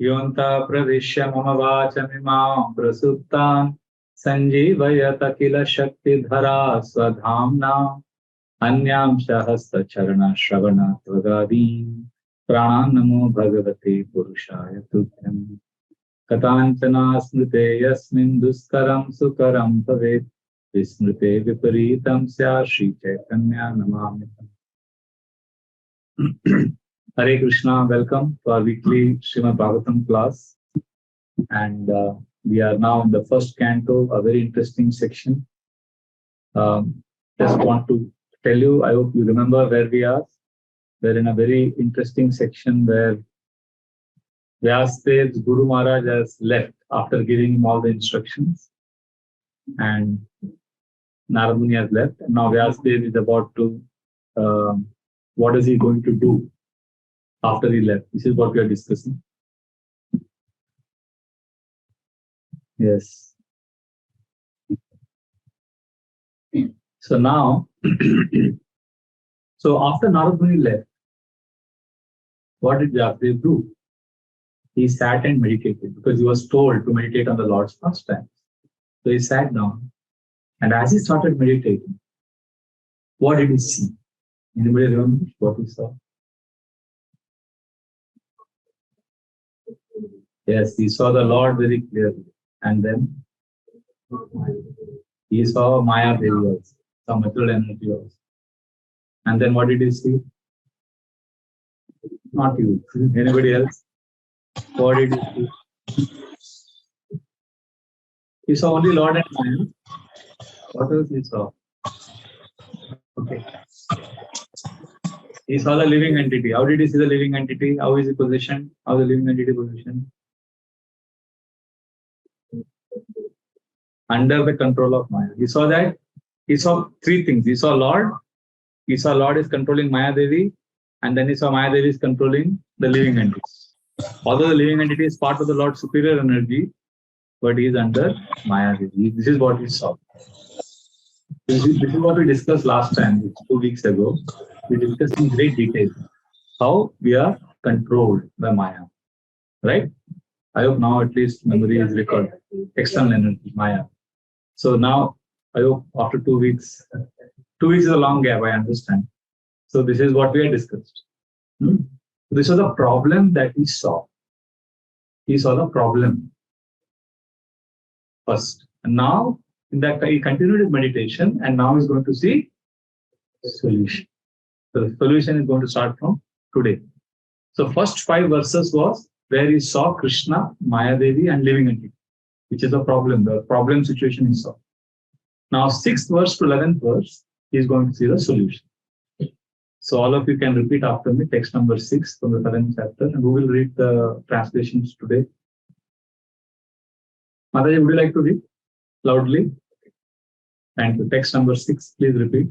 Yonta pravishya mama vachamimam prasuptam sanjeevayata kila shakti dhara swadhamna anyam shahasta charana shravana tvagadim pranam namo bhagavate purushaya tutyam katanchana smrite yasmin duskaram sukaram bhavet vismrite viparitam sya Shri Chaitanya namamitam. Hare Krishna, welcome to our weekly Srimad Bhagavatam class. And we are now in the first canto, a very interesting section. Just want to tell you, I hope you remember where we are. We're in a very interesting section where Vyasdev's Guru Maharaj has left after giving him all the instructions. And Narad Muni has left. And now Vyasdev is about to, what is he going to do after he left? This is what we are discussing. Yes. So now, so after Narad Muni left, what did Vyasdev do? He sat and meditated because he was told to meditate on the Lord's pastime. So he sat down, and as he started meditating, what did he see? Anybody remember what he saw? Yes, he saw the Lord very clearly. And then he saw Maya Devi also, some material energy also. And then what did he see? Not you. Anybody else? What did he see? He saw only Lord and Maya. What else he saw? Okay. He saw the living entity. How did he see the living entity? How is he positioned? How is the living entity positioned? Under the control of Maya. He saw that. He saw three things. He saw Lord. He saw Lord is controlling Maya Devi. And then he saw Maya Devi is controlling the living entity. Although the living entity is part of the Lord's superior energy, but he is under Maya Devi. This is what he saw. This is what we discussed last time, 2 weeks ago. We discussed in great detail how we are controlled by Maya. Right? I hope now at least memory is recalled. External energy, Maya. So now, I hope after 2 weeks, 2 weeks is a long gap, I understand. So this is what we had discussed. This was a problem that he saw. He saw the problem first. And now, in that he continued his meditation, and now he's going to see the solution. So the solution is going to start from today. So first 5 verses was where he saw Krishna, Maya Devi, and living entity, which is the problem situation he saw. Now 6th verse to 11th verse, he is going to see the solution. So all of you can repeat after me, text number 6 from the 7th chapter, and who will read the translations today? Mataji, would you like to read loudly? Thank you. Text number 6, please repeat.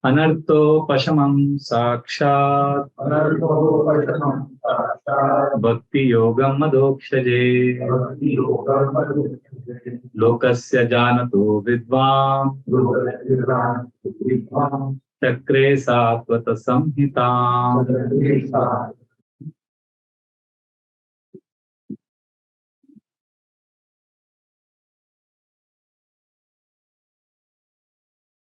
Anartho pashamam sakshat bhakti yogam madhokshaje lokasya janato vidvam chakre satvata samhitam.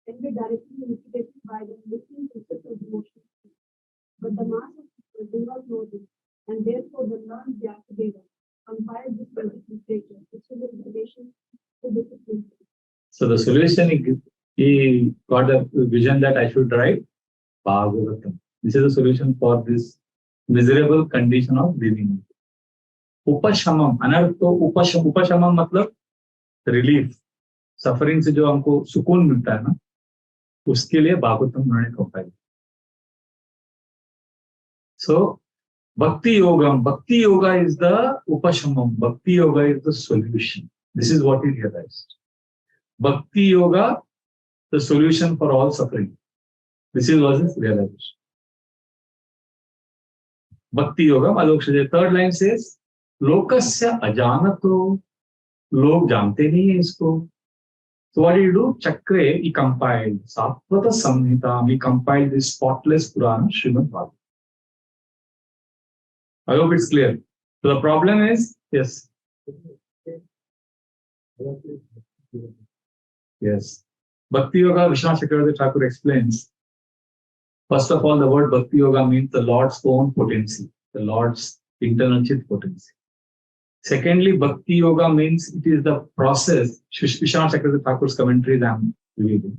Can be directly initiated by the listening process of emotion. But the mass of people do not know this, and therefore the non-deactivator compiled this literature, which is in relation to discipline. So the solution, he got a vision that I should write Bhagavatam. This is the solution for this miserable condition of living. Upashamam, anartho upashamam matlab relief. Suffering से जो हमको सुकून मिलता है ना, उसके लिए भागवतम उन्होंने compile. So bhakti yoga is the upashamam. Bhakti yoga is the solution. This is what he realized. Bhakti yoga, the solution for all suffering. This was his realization. Bhakti yoga, Madhokshaje. 3rd line says, Lokasya ajanato. Log jante nahi hai isko. So what did he do? Chakre, he compiled. Satvata Samhita, he compiled this spotless Purana, Srimad Bhagavatam. I hope it's clear. So the problem is, yes. Yes. Bhakti Yoga, Vishwanath Chakravarti Thakur explains. First of all, the word Bhakti Yoga means the Lord's own potency, the Lord's internal chit potency. Secondly, Bhakti Yoga means it is the process. Vishwanath Chakravarti Thakur's commentaries I am reading.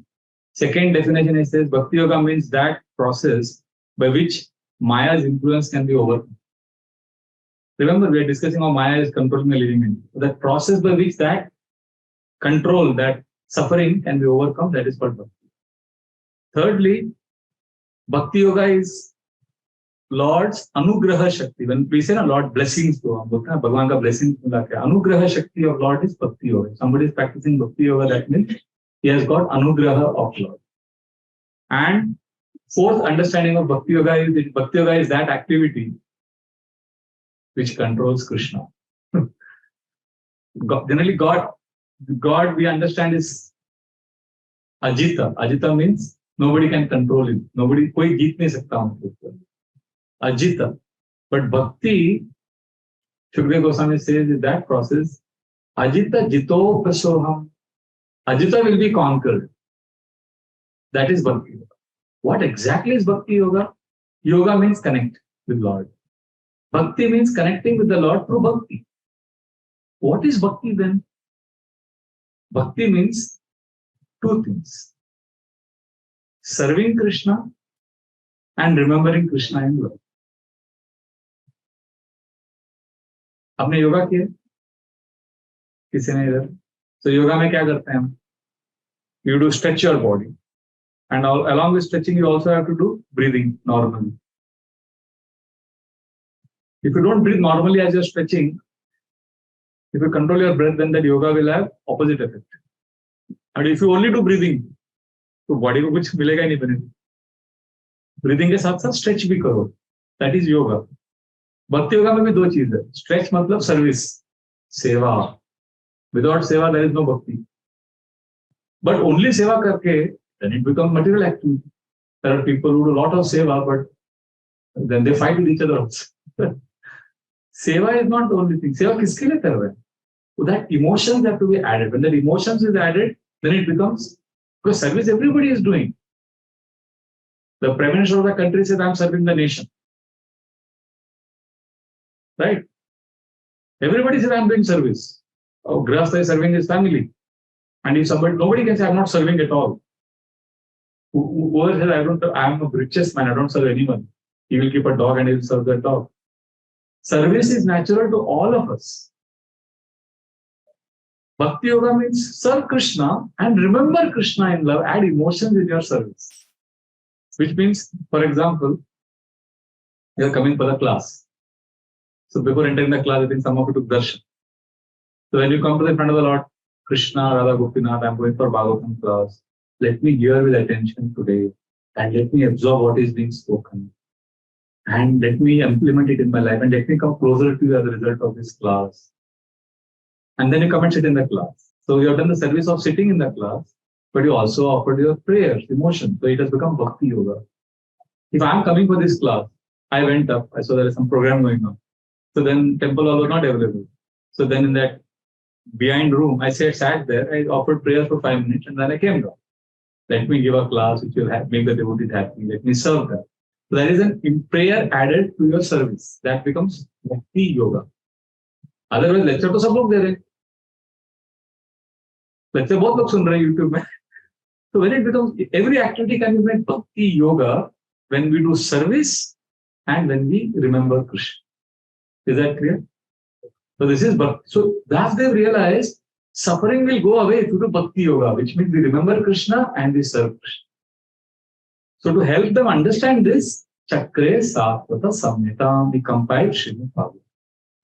Second definition is says Bhakti Yoga means that process by which Maya's influence can be overcome. Remember, we are discussing how Maya is controlling the living entity. That process by which that control, that suffering can be overcome, that is called Bhakti. Thirdly, Bhakti Yoga is Lord's Anugraha Shakti. When we say Lord blessings, Bhagwan ka blessings, Anugraha Shakti of Lord is Bhakti Yoga. If somebody is practicing Bhakti Yoga, that means he has got Anugraha of Lord. And fourth understanding of Bhakti Yoga is that activity which controls Krishna. Generally, God we understand is Ajita. Ajita means nobody can control him. Nobody, koi jeet nahi sakta humko. Ajita. But Bhakti, Shukdev Goswami says is that process, Ajita jito prasoham. Ajita will be conquered. That is Bhakti Yoga. What exactly is Bhakti Yoga? Yoga means connect with Lord. Bhakti means connecting with the Lord through Bhakti. What is Bhakti then? Bhakti means two things. Serving Krishna and remembering Krishna in love. आपने योगा किया? किसी ने इधर? So yoga में क्या करते हैं हम? You do stretch your body. And along with stretching, you also have to do breathing normally. If you don't breathe normally as you're stretching, if you control your breath, then that yoga will have opposite effect. And if you only do breathing, तो body को कुछ मिलेगा ही नहीं बनेगा. Breathing के साथ साथ stretch भी करो. That is yoga. Bhakti yoga में भी दो चीज है. Stretch मतलब service, सेवा. Without seva, there is no bhakti. But only seva करके, then it becomes material activity. There are people who do a lot of seva, but then they fight with each other also. Seva is not the only thing. Seva किसके लिए कर रहे हैं? So that emotions have to be added. When that emotions is added, then it becomes, because service everybody is doing. The Prime Minister of the country says, I am serving the nation. Right? Everybody says, I am doing service. Oh, Grahastha is serving his family. And if nobody can say, I am not serving at all. Whoever says, I am a richest man, I don't serve anyone. He will keep a dog and he will serve that dog. Service is natural to all of us. Bhakti Yoga means serve Krishna and remember Krishna in love, add emotions in your service. Which means, for example, you are coming for the class. So before entering the class, I think some of you took darshan. So when you come to the front of the Lord, Krishna, Radha Gopinath, I am going for Bhagavatam class. Let me hear with attention today and let me absorb what is being spoken. And let me implement it in my life and let me come closer to you as a result of this class. And then you come and sit in the class. So you have done the service of sitting in the class, but you also offered your prayers, emotions. So it has become Bhakti Yoga. If I am coming for this class, I went up, I saw there is some program going on. So then temple hall was not available. So then in that behind room, I sat there, I offered prayers for 5 minutes and then I came down. Let me give a class which will make the devotees happy. Let me serve them. So there is a prayer added to your service. That becomes Bhakti Yoga. Otherwise, lecture to सब लोग दे रहे. Lecture बहुत लोग सुन रहे हैं YouTube में. So when it becomes, every activity can be made Bhakti Yoga when we do service and when we remember Krishna. Is that clear? So this is Bhakti. So that's they realize suffering will go away if you do Bhakti Yoga, which means we remember Krishna and we serve Krishna. So to help them understand this, Chakre Satvata Samhita, we compiled Srimad Bhagavatam.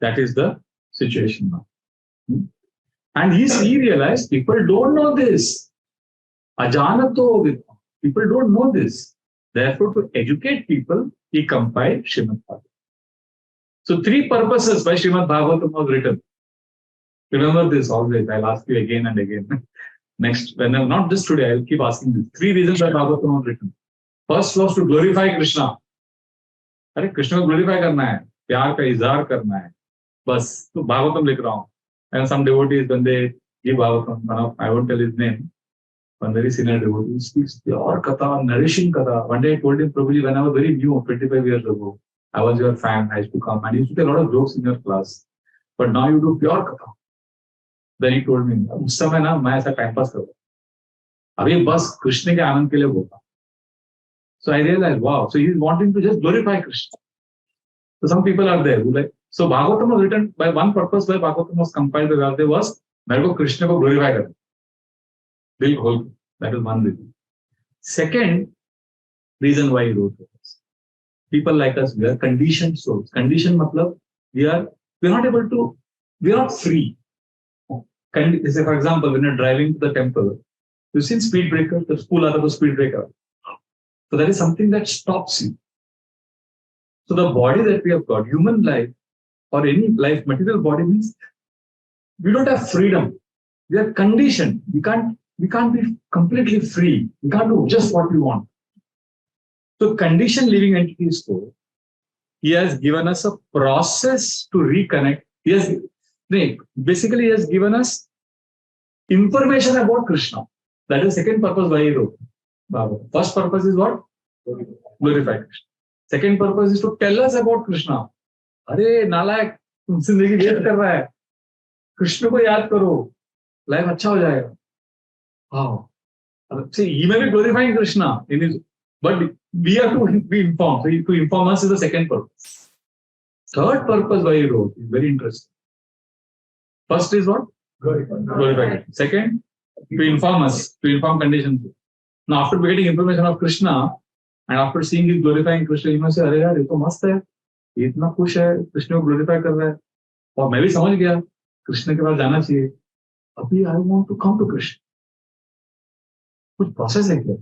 That is the situation now. And he realized people don't know this. Ajanato Vidha. People don't know this. Therefore, to educate people, he compiled Srimad Bhagavatam. So 3 purposes why Srimad Bhagavatam was written. Remember this always. I'll ask you again and again. Next, not just today, I'll keep asking this. 3 reasons why Bhagavatam was written. First was to glorify Krishna. Krishna को glorify करना है. प्यार का इजहार करना है बस, तो भागवतम लिख रहा हूँ. And some devotees, when they give Bhagavatam, I won't tell his name, one very senior devotee, he speaks pure katha, nourishing katha. One day I told him, Prabhuji, when I was very new, 25 years ago, I was your fan, I used to come, and you used to tell a lot of jokes in your class. But now you do pure katha. Then he told me, उस समय ना मैं ऐसा time pass करता, अभी बस कृष्ण के आनंद के लिए बोलता. So I realized, wow, so he is wanting to just glorify Krishna. So some people are there who like, so Bhagavatam was written by one purpose why Bhagavatam was compiled by Vyasadeva was मेरे को कृष्ण को glorify करना, दिल खोल. That is one reason. Second reason why he wrote this. People like us, we are conditioned souls. Conditioned matlab we are not able to, we are not free. Say for example, when you're driving to the temple, you've seen speed breaker, the school are the speed breaker. So that is something that stops you. So the body that we have got, human life or any life, material body means we don't have freedom. We are conditioned. We can't be completely free. We can't do just what we want. So conditioned living entities, so he has given us a process to reconnect. Basically he has given us information about Krishna. That is the second purpose why he wrote Bhagavatam. First purpose is what? Glorify Krishna. Second purpose is to tell us about Krishna. अरे नालायक, तुम जिंदगी waste कर रहा है, कृष्ण को याद करो, लाइफ अच्छा हो जाएगा. Wow. See, he may be glorifying Krishna in his, but we have to be informed. So to inform us is the second purpose. Third purpose why he wrote is very interesting. First is what? Glorify. Second, to inform us, to inform conditions. Now, after getting information of Krishna and after seeing his glorifying Krishna, you must say, अरे यार ये तो मस्त है, ये इतना खुश है, कृष्ण को glorify कर रहा है, और मैं भी समझ गया कृष्ण के पास जाना चाहिए. अभी I want to come to Krishna. कुछ process है क्या?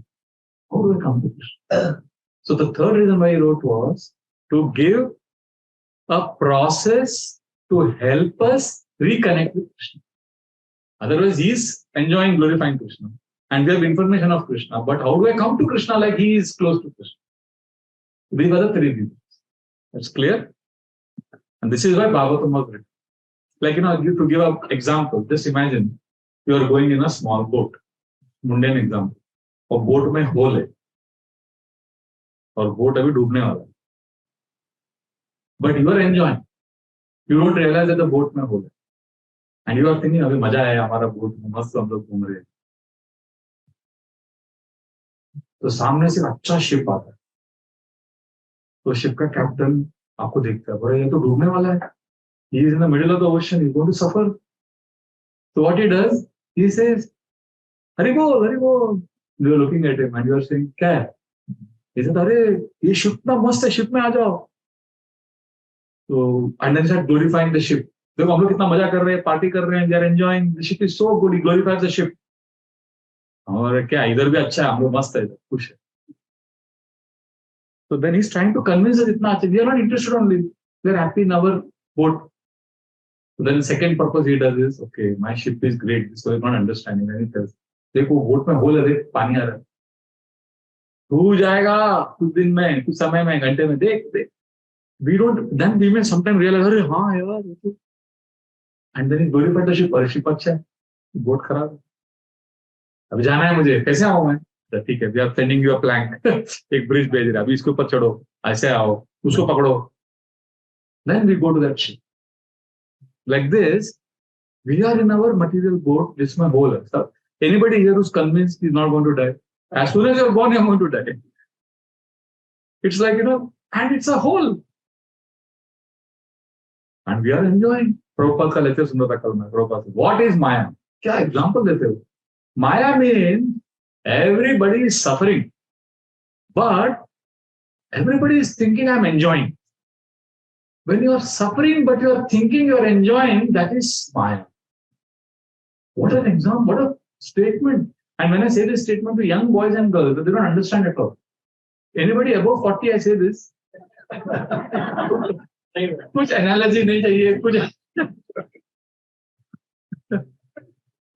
How do I come to Krishna? So the third reason why he wrote was to give a process to help us reconnect with Krishna. Otherwise, he is enjoying glorifying Krishna. And we have information of Krishna. But how do I come to Krishna like he is close to Krishna? These are the three reasons. That's clear? And this is why Bhagavatam was written. Like, to give an example, just imagine you are going in a small boat. Mundane example. और boat में whole है और boat अभी डूबने वाला है. But you are enjoying. You don't realize that the boat में whole है. And you are thinking, अभी मजा आया हमारा बोट में, मस्त हम लोग घूम रहे हैं. तो सामने से अच्छा शिप आता है. तो शिप का कैप्टन आपको देखता है, बोले ये तो डूबने वाला है. He is in the middle of the ocean. He is going to suffer. So what he does, he says, Hari bol, Hari bol. You are looking at him and you are saying, क्या है? He said, अरे ये ship ना मस्त है, ship में आ जाओ. So and then he started glorifying the ship. देखो हम लोग कितना मजा कर रहे हैं, पार्टी कर रहे हैं, they are enjoying. The ship is so good. He glorifies the ship. और क्या इधर भी अच्छा है, हम लोग मस्त है, खुश है. So then he's trying to convince us इतना अच्छा. We are not interested only. We are happy in our boat. So then the second purpose he does is, okay, my ship is great. So he's not understanding. And he tells, देखो boat में whole है, देख पानी आ रहा है, डूब जाएगा कुछ दिन में, कुछ समय में, घंटे में, देख. We don't, then we may sometimes realize, अरे हाँ यार, and then he glorified the ship. अरे शिप अच्छा है, बोट खराब है, अभी जाना है मुझे, कैसे आऊँ मैं? तो ठीक है, we are sending you a plank. एक ब्रिज भेज रहा है, अभी इसके ऊपर चढ़ो, ऐसे आओ, उसको पकड़ो. Then we go to that ship. Like this, we are in our material boat, जिसमें होल है. So anybody here who's convinced he's not going to die, as soon as you're born, you're going to die. It's like, and it's a hole. And we are enjoying. Prabhupada का लेते सुंदर था कल में. Prabhupada, what is Maya? क्या example देते हो? Maya means everybody is suffering, but everybody is thinking I'm enjoying. When you are suffering, but you are thinking you are enjoying, that is Maya. What an example! What a statement. And when I say this statement to young boys and girls, they don't understand at all. Anybody above 40, I say this. कुछ analogy नहीं चाहिए, कुछ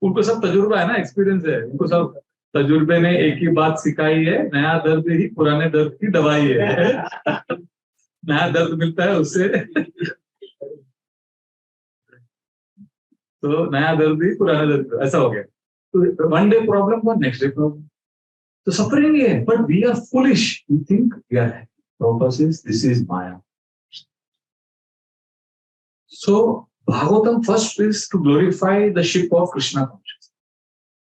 उनको सब तजुर्बा है ना, experience है. उनको सब तजुर्बे ने एक ही बात सिखाई है, नया दर्द ही पुराने दर्द की दवाई है. नया दर्द मिलता है उससे। तो नया दर्द ही पुराना दर्द, ऐसा हो गया। तो वन डे प्रॉब्लम और नेक्स्ट डे प्रॉब्लम, तो सफरिंग है, but we are foolish, we think we are happy. Prabhupada says this is Maya. So Bhagavatam first is to glorify the ship of Krishna consciousness.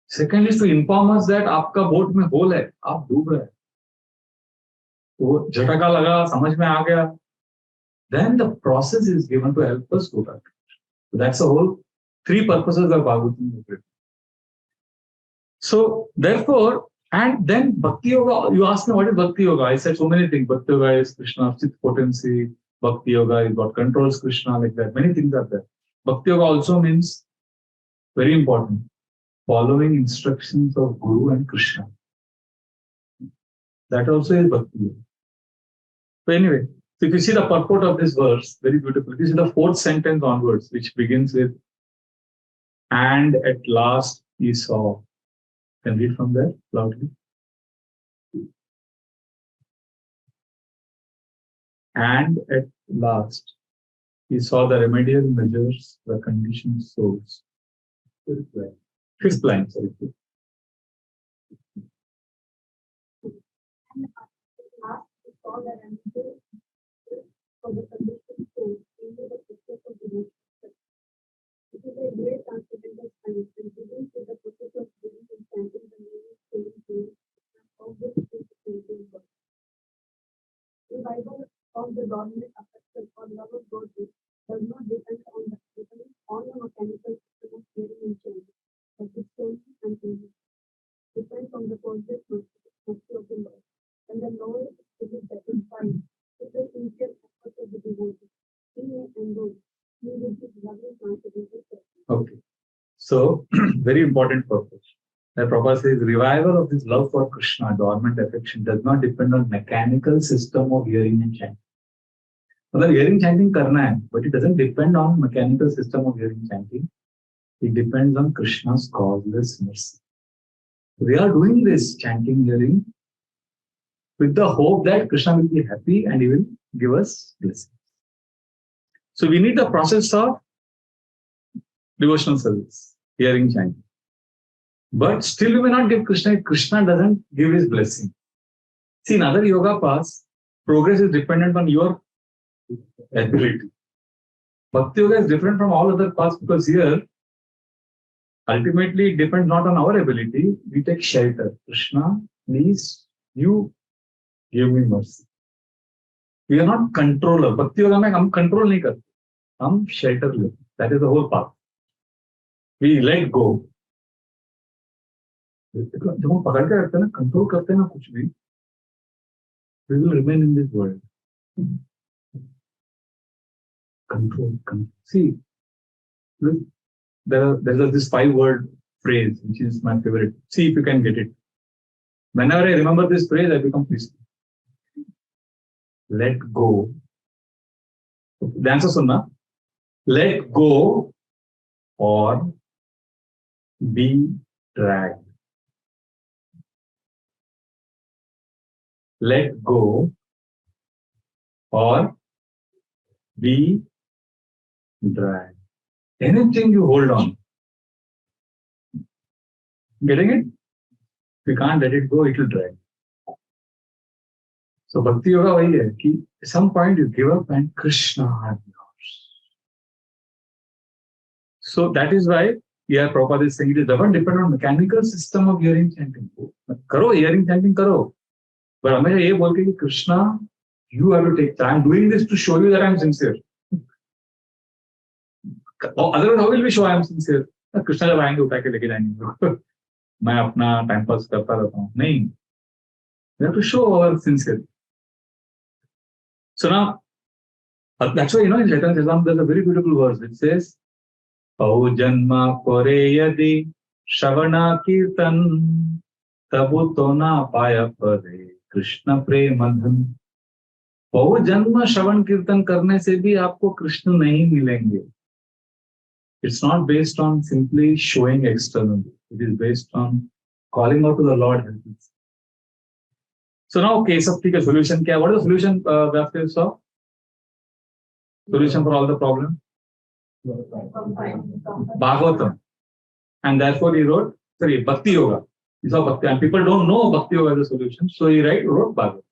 Second is to inform us that आपका boat में whole है, आप डूब रहे हैं। वो झटका लगा, समझ में आ गया, then the process is given to help us go back. So that's the whole three purposes of Bhagavatam. So therefore, and then Bhakti Yoga, you asked me what is Bhakti Yoga. I said so many things. Bhakti Yoga is Krishna's fifth potency. Bhakti Yoga is what controls Krishna, like that. Many things are there. Bhakti Yoga also means, very important, following instructions of Guru and Krishna. That also is Bhakti Yoga. So anyway, so if you see the purport of this verse, very beautiful. This is the fourth sentence onwards, which begins with, and at last he saw. Can read from there loudly. And at last he saw the remedial measures, the conditioned souls. Fifth line, sorry. And at last we saw the remedy for the conditioned souls into the process of devotion. It is a great transcendental science, and begins with the process of giving and chanting the meaning, saying things, and of this is the same word. Revival of the dormant affection or love of God does not depend on the mechanical system of hearing and chanting, but its soul and thinking. Depends on the positive mercy of the Lord. And the Lord is satisfied with the sincere effort of the devotee. He may endure. He will be loving transcendental person. Okay. So, very important purpose. The Prabhupada says, revival of this love for Krishna, dormant affection, does not depend on mechanical system of hearing and chanting. मतलब hearing chanting करना है, but it doesn't depend on mechanical system of hearing chanting. It depends on Krishna's causeless mercy. We are doing this chanting, hearing, with the hope that Krishna will be happy and he will give us blessings. So we need the process of devotional service, hearing, chanting. But still we may not get Krishna if Krishna doesn't give his blessing. See, in other yoga paths, progress is dependent on your ability. Bhakti Yoga is different from all other paths because here, ultimately, it depends not on our ability. We take shelter. Krishna, please, you give me mercy. We are not controller. Bhakti Yoga में हम control नहीं करते. हम shelter लेते. That is the whole path. We let go. जब हम पकड़ के रखते हैं ना, कंट्रोल करते हैं ना कुछ भी, we will remain in this world. Control. See, there's this 5-word phrase which is my favorite. See if you can get it. Whenever I remember this phrase, I become peaceful. Let go. The answer sunna. Let go or be dragged. Let go or be dragged. Anything you hold on. Getting it? If you can't let it go, it will drag. So Bhakti Yoga वही है कि at some point you give up and Krishna is yours. So that is why here Prabhupada is saying it doesn't depend on mechanical system of hearing chanting. करो hearing chanting करो, but हमेशा ये बोल के कि Krishna, you have to take time. I'm doing this to show you that I'm sincere. Otherwise, how will we show I am sincere? Krishna जब आएंगे उठा के लेके जाएंगे, मैं अपना टाइम पास करता रहता हूँ, नहीं. We have to show our sincerity. So now, that's why, in Chaitanya Charitamrita, there's a very beautiful verse which says, Pau janma kore yadi shavana kirtan tabu tona paya pare Krishna premadhan. Pau janma shavan kirtan karne se bhi aapko Krishna nahi milenge. It's not based on simply showing externally. It is based on calling out to the Lord. So now, case of the solution. What is the solution we have to solve? Solution for all the problems? Bhagavatam. And therefore he wrote, Bhakti Yoga. He saw Bhakti. And people don't know Bhakti Yoga as a solution. So he wrote Bhagavatam.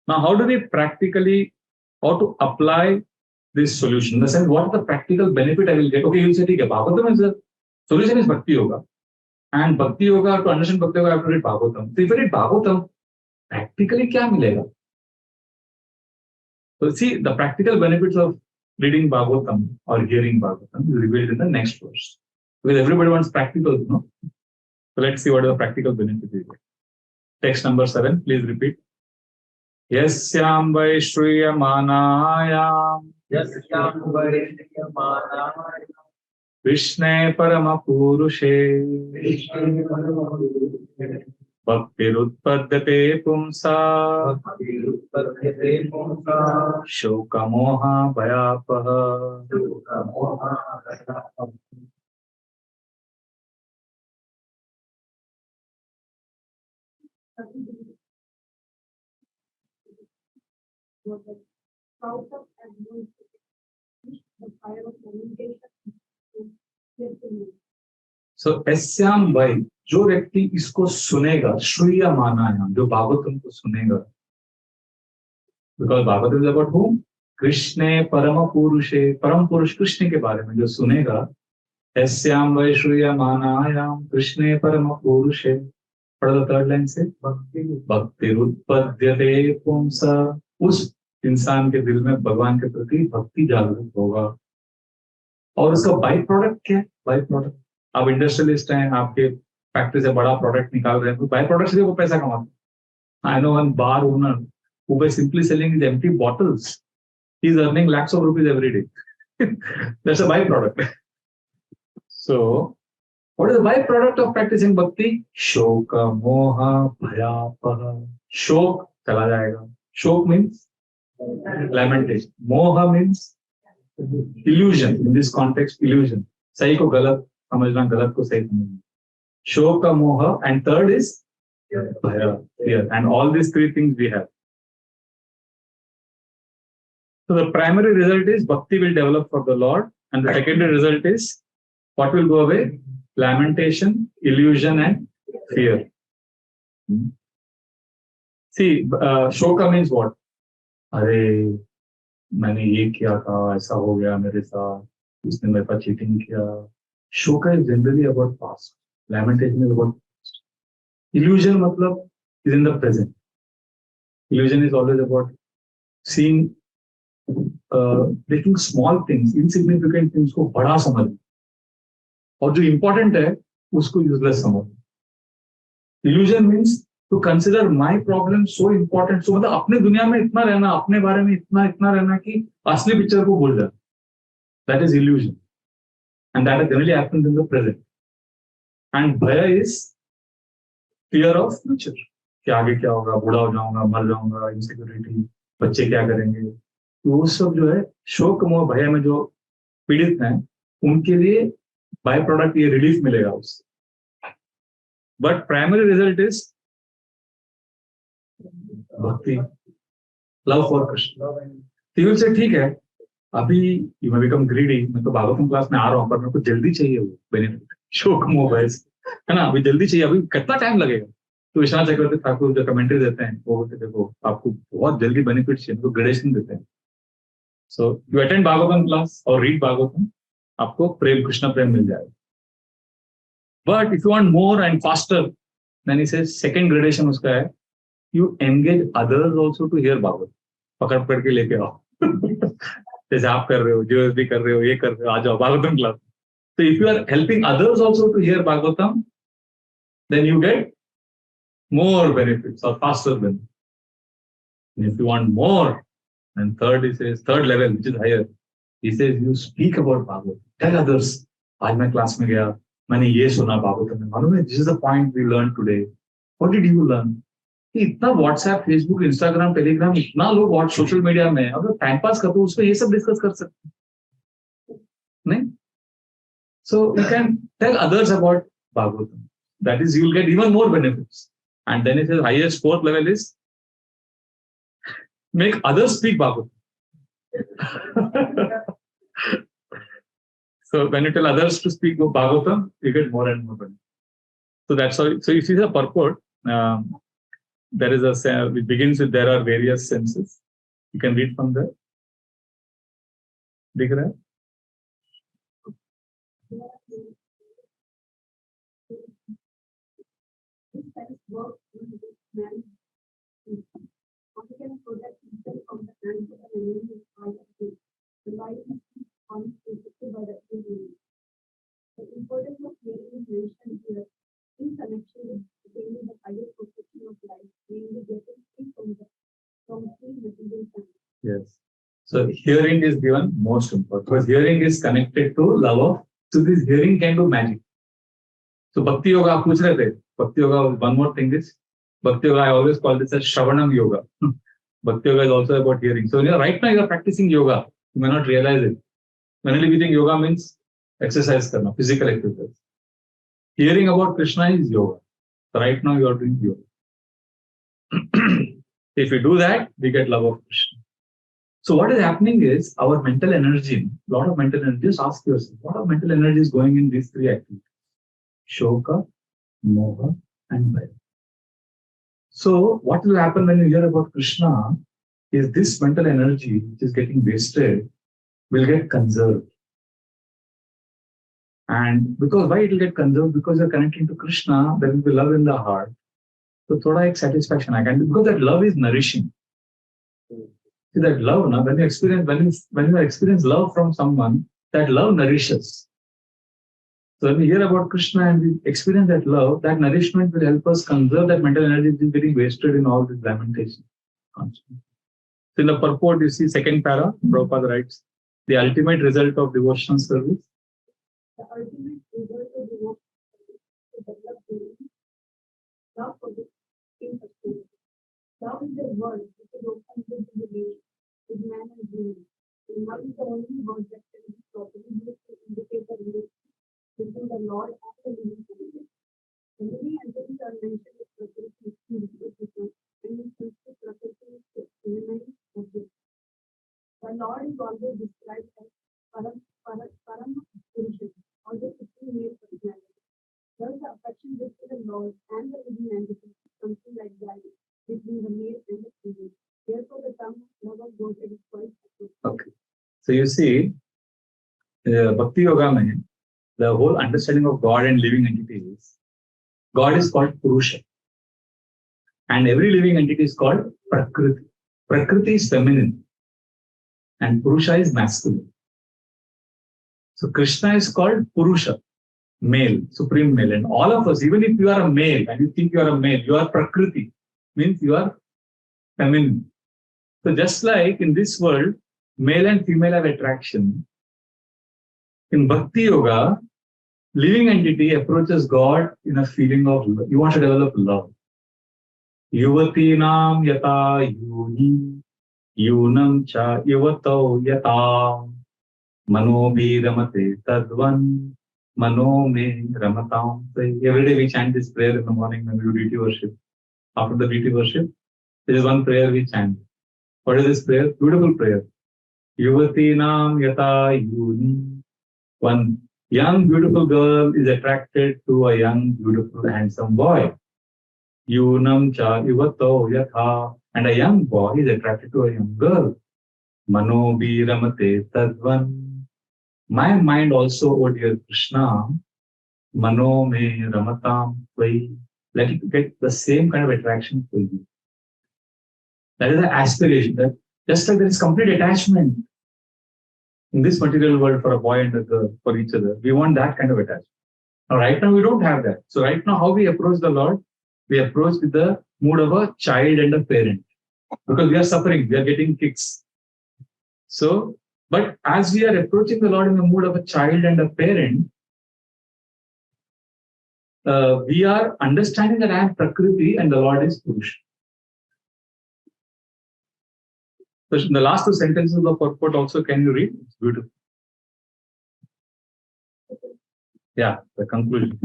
Now, how do we practically, how to apply this solution? In the sense, what is the practical benefit I will get? Okay, you say, okay, Bhagavatam is the solution is Bhakti Yoga. And Bhakti Yoga, to understand Bhakti Yoga, I have to read Bhagavatam. So if I read Bhagavatam, practically kya milega? So see, the practical benefits of reading Bhagavatam or hearing Bhagavatam is revealed in the next verse. Because everybody wants practical, no? So let's see what are the practical benefits is. Text number 7, please repeat. Yasyam vai shriyamanayam Krishne parama purushe Bhaktirutpadyate pumsa Shoka moha bhayapaha. So एस्याम भाई जो व्यक्ति इसको सुनेगा श्रूयमानायाम जो भागवतम को सुनेगा because Bhagavatam is about whom? कृष्णे परम पुरुषे परम पुरुष कृष्ण के बारे में जो सुनेगा एस्याम भाई श्रूयमानायाम कृष्णे परम पुरुषे पढ़ दो थर्ड लाइन से भक्तिरुत्पद्यते पुंसा उस इंसान के दिल में भगवान के प्रति भक्ति जागृत होगा और उसका बाई प्रोडक्ट क्या है बाई प्रोडक्ट आप इंडस्ट्रियलिस्ट हैं आपके फैक्ट्री से बड़ा प्रोडक्ट निकाल रहे हैं तो बाई प्रोडक्ट से वो पैसा कमाते हैं I know one bar owner who by simply selling his empty bottles he is earning lakhs of rupees every day that's a byproduct so what is the byproduct of practicing bhakti shoka moha bhayapaha shok chala jayega shok means lamentation moha means illusion in this context illusion sahi ko galat samajhna galat ko sahi samajhna shoka moha and third is bhaya fear and all these three things we have. So the primary result is bhakti will develop for the Lord and the secondary result is what will go away? Lamentation, illusion and fear. See, shoka means what? अरे मैंने ये किया था ऐसा हो गया मेरे साथ उसने मेरे पास चीटिंग किया शोका is generally about past lamentation is about past illusion मतलब is in the present illusion is always about seeing taking small things insignificant things को बड़ा समझ और जो important है उसको useless समझ illusion means to consider my problem so important so मतलब अपने दुनिया में इतना रहना अपने बारे में इतना रहना कि असली पिक्चर को भूल जाए that is illusion and that generally happens in the present and bhaya is fear of future कि आगे क्या होगा बूढ़ा हो जाऊंगा मर जाऊंगा insecurity बच्चे क्या करेंगे वो सब जो है शोक मोह भय में जो पीड़ित हैं उनके लिए बाय प्रोडक्ट ये रिलीफ मिलेगा उससे बट प्राइमरी रिजल्ट इज भक्ति लव फॉर कृष्ण से ठीक है अभी यू मे बिकम ग्रीडी मैं तो भागवतम क्लास में आ रहा हूँ पर मेरे को जल्दी चाहिए वो बेनिफिट शोक मोह भय है ना अभी जल्दी चाहिए अभी कितना टाइम लगेगा तो विश्वनाथ चक्रवर्ती ठाकुर जो कमेंट्री देते हैं वो बोलते देखो आपको बहुत जल्दी बेनिफिट चाहिए तो ग्रेडेशन देते हैं so you attend Bhagavatam class और रीड भागवतम आपको प्रेम कृष्ण प्रेम मिल जाएगा but if you want more and faster then इसे सेकंड ग्रेडेशन उसका है you engage others also to hear Bhagavat पकड़ के लेके आओ जैसे आप कर रहे हो जीएसडी कर रहे हो ये कर रहे हो आ जाओ भागवतम क्लास तो if you are helping others also to hear Bhagavatam then you get more benefits or faster benefits. And if you want more, then third level, which is higher. He says you speak about Bhagavatam. Tell others. आज मैं class में गया मैंने ये सुना भागवतम में मालूम है this is the point we learned today. What did you learn? इतना व्हाट्सएप फेसबुक इंस्टाग्राम टेलीग्राम इतना लोग सोशल मीडिया में अगर टाइम पास करते हो उस पर ये सब डिस्कस कर सकते नहीं so you can tell others about Bhagavatam. That is, you will get even more benefits. And then it says highest fourth level is make others speak Bhagavatam. So when you tell others to speak of Bhagavatam, you get more and more. So that's how. So you see the purport. There is it begins with there are various senses. You can read from there. दिख रहा है? This sense works in this man. One can protect himself from the hands of an enemy by the light on by the enemy. The importance of hearing is mentioned here in connection with attaining the highest perfection of life, namely getting free from free material sense. Yes. So hearing is given most important because hearing is connected to love of. So this hearing can do magic. So Bhakti Yoga, आप पूछ रहे थे. Bhakti Yoga, one more thing is, Bhakti Yoga, I always call this as Shravanam Yoga. Bhakti Yoga is also about hearing. So right now you are practicing yoga. You may not realize it. Generally we think yoga means exercise karna, physical exercise. Hearing about Krishna is yoga. So right now you are doing yoga. If we do that, we get love of Krishna. So what is happening is our mental energy, a lot of mental energy, just ask yourself, what of mental energy is going in these three activities? Shoka, Moha, and Bhaya. So what will happen when you hear about Krishna is this mental energy which is getting wasted will get conserved. And because why it will get conserved? Because you're connecting to Krishna, there will be love in the heart. So thoda ek satisfaction I can do because that love is nourishing. See that love, now when you experience love from someone, that love nourishes. So when we hear about Krishna and we experience that love, that nourishment will help us conserve that mental energy which is getting wasted in all this lamentation. So in the purport, you see second para, Prabhupada writes, the ultimate result of devotional service. The ultimate result of devotional service is to develop belief, love for the king of spirit. Love is the word which is open to the belief with man and being. And love is the only word that can be properly used to indicate the relationship between the Lord and the living entity. The living entities are mentioned as Prakriti, and in Sanskrit, Prakriti is the feminine object. The Lord is always described as Param Purusham, or the supreme male personality. Thus, the affection between the Lord and the living entity is something like that between the male and the female. Therefore, the term love of Godhead is quite appropriate. Okay. So you see, Bhakti Yoga mein, the whole understanding of God and living entities, God is called Purusha. And every living entity is called Prakriti. Prakriti is feminine. And Purusha is masculine. So Krishna is called Purusha, male, supreme male. And all of us, even if you are a male and you think you are a male, you are Prakriti, means you are feminine. So just like in this world, male and female have attraction, in Bhakti Yoga, living entity approaches God in a feeling of love. You want to develop love. Yuvatinam yata yuni, yunam cha yuvato yata, mano me ramate tadvan, mano me ramatam. So every day we chant this prayer in the morning when we do deity worship. After the deity worship, there is one prayer we chant. What is this prayer? Beautiful prayer. Yuvatinam yata yuni. One young beautiful girl is attracted to a young beautiful handsome boy. Yunam cha yuvato yatha. And a young boy is attracted to a young girl. Mano bi ramate tadvan. My mind also, O dear Krishna, mano me ramatam tvai. Let it get the same kind of attraction for you. That is the aspiration. That just like there is complete attachment in this material world for a boy and a girl, for each other, we want that kind of attachment. Now, right now, we don't have that. So right now, how we approach the Lord? We approach with the mood of a child and a parent. Because we are suffering, we are getting kicks. So, but as we are approaching the Lord in the mood of a child and a parent, we are understanding that I am Prakriti and the Lord is Purusha. So in the last two sentences of the purport also, can you read? It's beautiful. Yeah, the conclusion.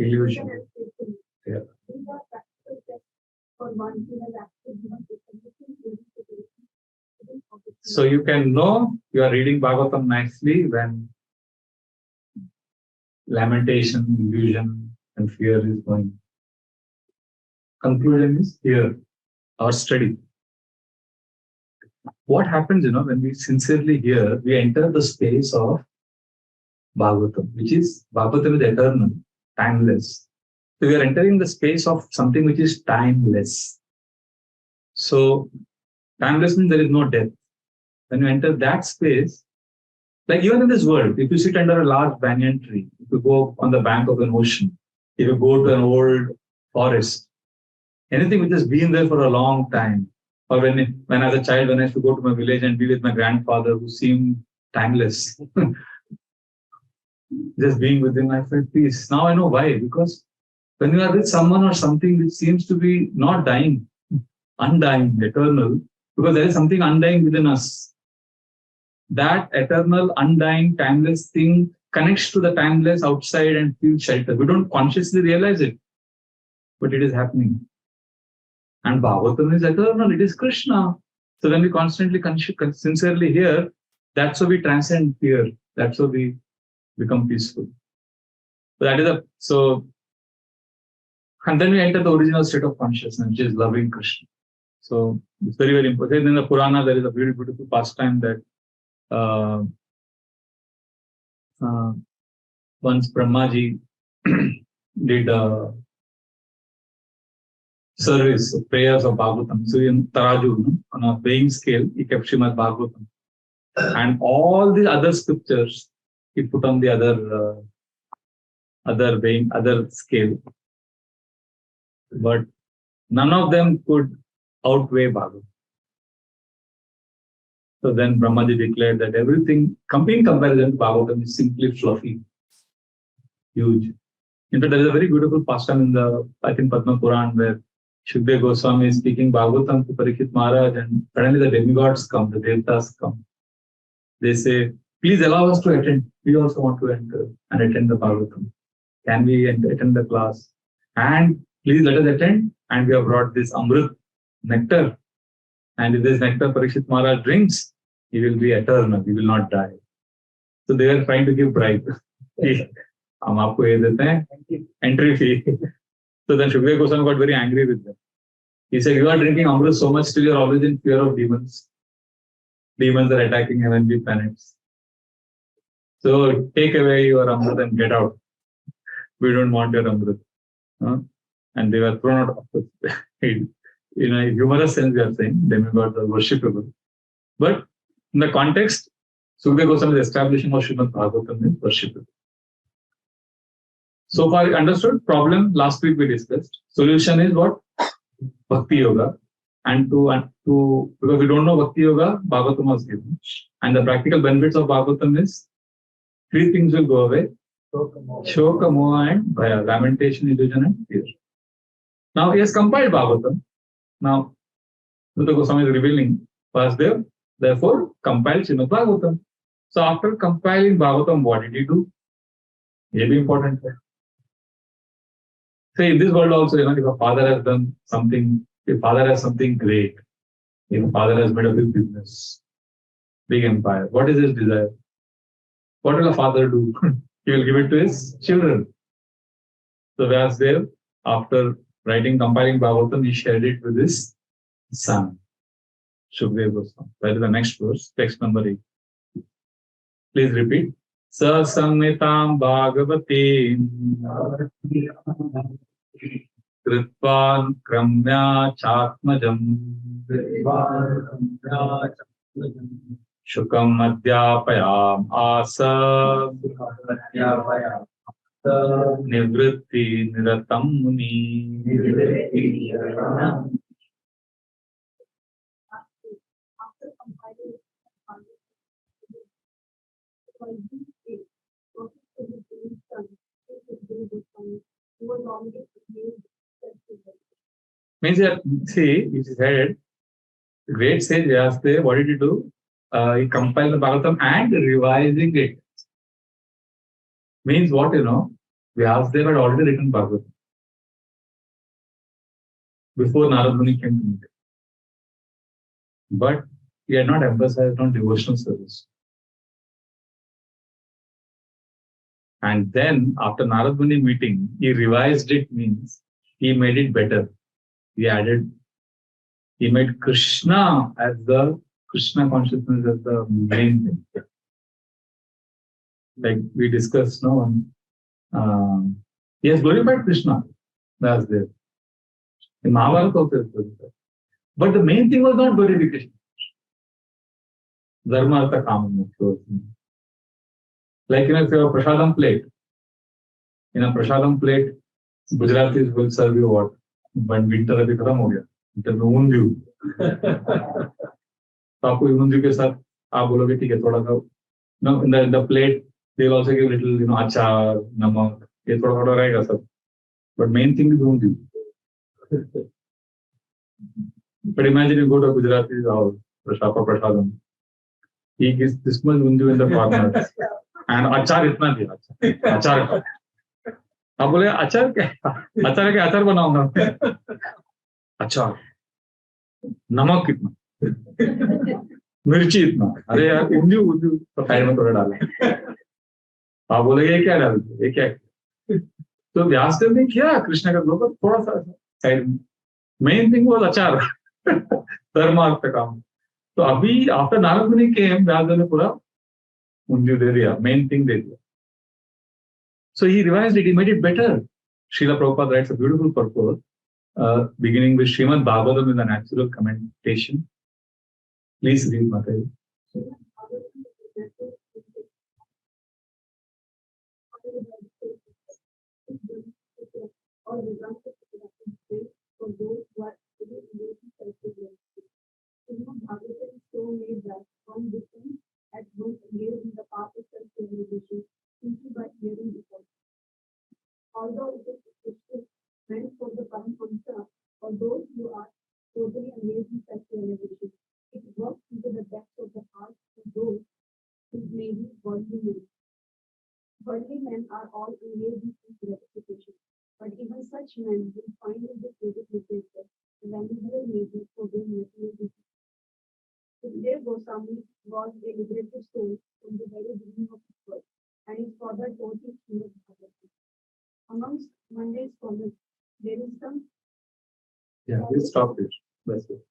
illusion. Yeah. These are practical steps for one who has access to everything. So you can know you are reading Bhagavatam nicely when lamentation, illusion, and fear is going. Conclusion is here, our study. What happens, when we sincerely hear, we enter the space of Bhagavatam, Bhagavatam is eternal, timeless. So we are entering the space of something which is timeless. So timeless means there is no death. When you enter that space, like even in this world, if you sit under a large banyan tree, if you go on the bank of an ocean, if you go to an old forest, anything which has been there for a long time, or when as a child, when I used to go to my village and be with my grandfather who seemed timeless, just being with him, I felt peace. Now I know why. Because when you are with someone or something which seems to be not dying, undying, eternal, because there is something undying within us. That eternal, undying, timeless thing connects to the timeless outside and feels shelter. We don't consciously realize it, but it is happening. And Bhagavatam is eternal, it is Krishna. So when we constantly, sincerely hear, that's how we transcend fear. That's how we become peaceful. And then we enter the original state of consciousness, which is loving Krishna. So it's very, very important. In the Purana, there is a very beautiful pastime that once Brahmaji did service, prayers of Bhagavatam. So in Taraju, on a weighing scale, he kept Srimad Bhagavatam. And all the other scriptures, he put on the other scale. But none of them could outweigh Bhagavatam. So then Brahmaji declared that everything, in comparison to Bhagavatam, is simply fluffy, huge. In fact, there is a very beautiful pastime in the, I think, Padma Puran, where Shukdev Goswami is speaking Bhagavatam to Parikshit Maharaj, and suddenly the demigods come, the Devtas come. They say, please allow us to attend. We also want to enter and attend the Bhagavatam. Can we attend the class? And please let us attend. And we have brought this Amrit, nectar. And if this nectar Parikshit Maharaj drinks, he will be eternal. He will not die. So they are trying to give bribe. हम आपको ये देते हैं entry fee. So then Shukdev Goswami got very angry with them. He said, you are drinking Amrit so much till you are always in fear of demons. Demons are attacking heavenly planets. So take away your Amrit and get out. We don't want your Amrit. And they were thrown out of the in a humorous sense, we are saying demigods are worshipable. But in the context, Shukdev Goswami's establishing of Srimad Bhagavatam is worshipable. So far, understood? Problem last week we discussed. Solution is what? Bhakti Yoga. And to because we don't know Bhakti Yoga, Bhagavatam was given. And the practical benefits of Bhagavatam is three things will go away: Shoka, Moha, and Bhaya, lamentation, illusion, and fear. Now he has compiled Bhagavatam. Now, Shukdev Goswami is revealing Vasudev, therefore compiled Srimad Bhagavatam. So after compiling Bhagavatam, what did he do? Very important. Say in this world also, if a father has done something, if father has something great, if a father has made a big business, big empire, what is his desire? What will a father do? He will give it to his children. So Vasudev, after compiling Bhagavatam, he shared it with his son, Shukdev Goswami. That is the next verse, text number 8. Please repeat. Sasamnitam Bhagavatim Kritvan Kramya Chatmajam Shukam Adhyapayam Asa Nivritti Niratam Muni. After compiling Means that, see, he said, great sage Vyasadeva, what did he do? He compiled the Bhagavatam and revising it. Means what, Vyasdeva had already written Bhagavatam before Narad Muni came to meet him. But he had not emphasized on devotional service. And then after Narad Muni meeting, he revised it, means he made it better. He made Krishna consciousness as the main thing. Like we discussed now, he has glorified Krishna. That's there. In Mahabharata also is glorified. But the main thing was not glorification. Dharma, Artha, Kama, Moksha. Like if you have a prasadam plate, in a prasadam plate, Gujaratis will serve you what? When winter अभी खत्म हो गया, winter में ऊंधियू. तो आपको ऊंधियू के साथ आप बोलोगे ठीक है थोड़ा सा, no, in the plate they will also give little achar, namak, ये थोड़ा थोड़ा रहेगा सब. But main thing is undhiyu. But imagine you go to a Gujarati's house, prasadam. He gives this much undhiyu in the corners. And achar इतना दिया, achar. आप बोले अचार क्या? अचार के अचार बनाऊंगा. अचार, नमक कितना, मिर्ची इतना. अरे यार ऊंधियू तो साइड में थोड़ा डाला. आप बोले ये क्या डाल दिया, ये क्या? तो व्यासदेव ने किया कृष्ण का लोग थोड़ा सा साइड में. मेन थिंग वो अचार. धर्मार्थ काम. तो अभी आफ्टर नारद मुनि के व्यासदेव ने पूरा ऊंधियू दे दिया, मेन थिंग दे दिया. So he revised it, he made it better. Srila Prabhupada writes a beautiful purport, beginning with Srimad Bhagavatam in the natural commentation. Please read, Mataji. Although it is meant for the Paramahamsa, for those who are totally amazed in such realization, it works into the depths of the heart for those who may be worldly men. Worldly men are all engaged in gratification, but even such men will find in the creative literature the valuable measure for their material needs. Sukadeva Goswami was a liberated soul from the very beginning of his birth, and his father taught him Srimad Bhagavatam. Amongst Monday's scholars, there is some. Yeah, we'll stop this. That's it.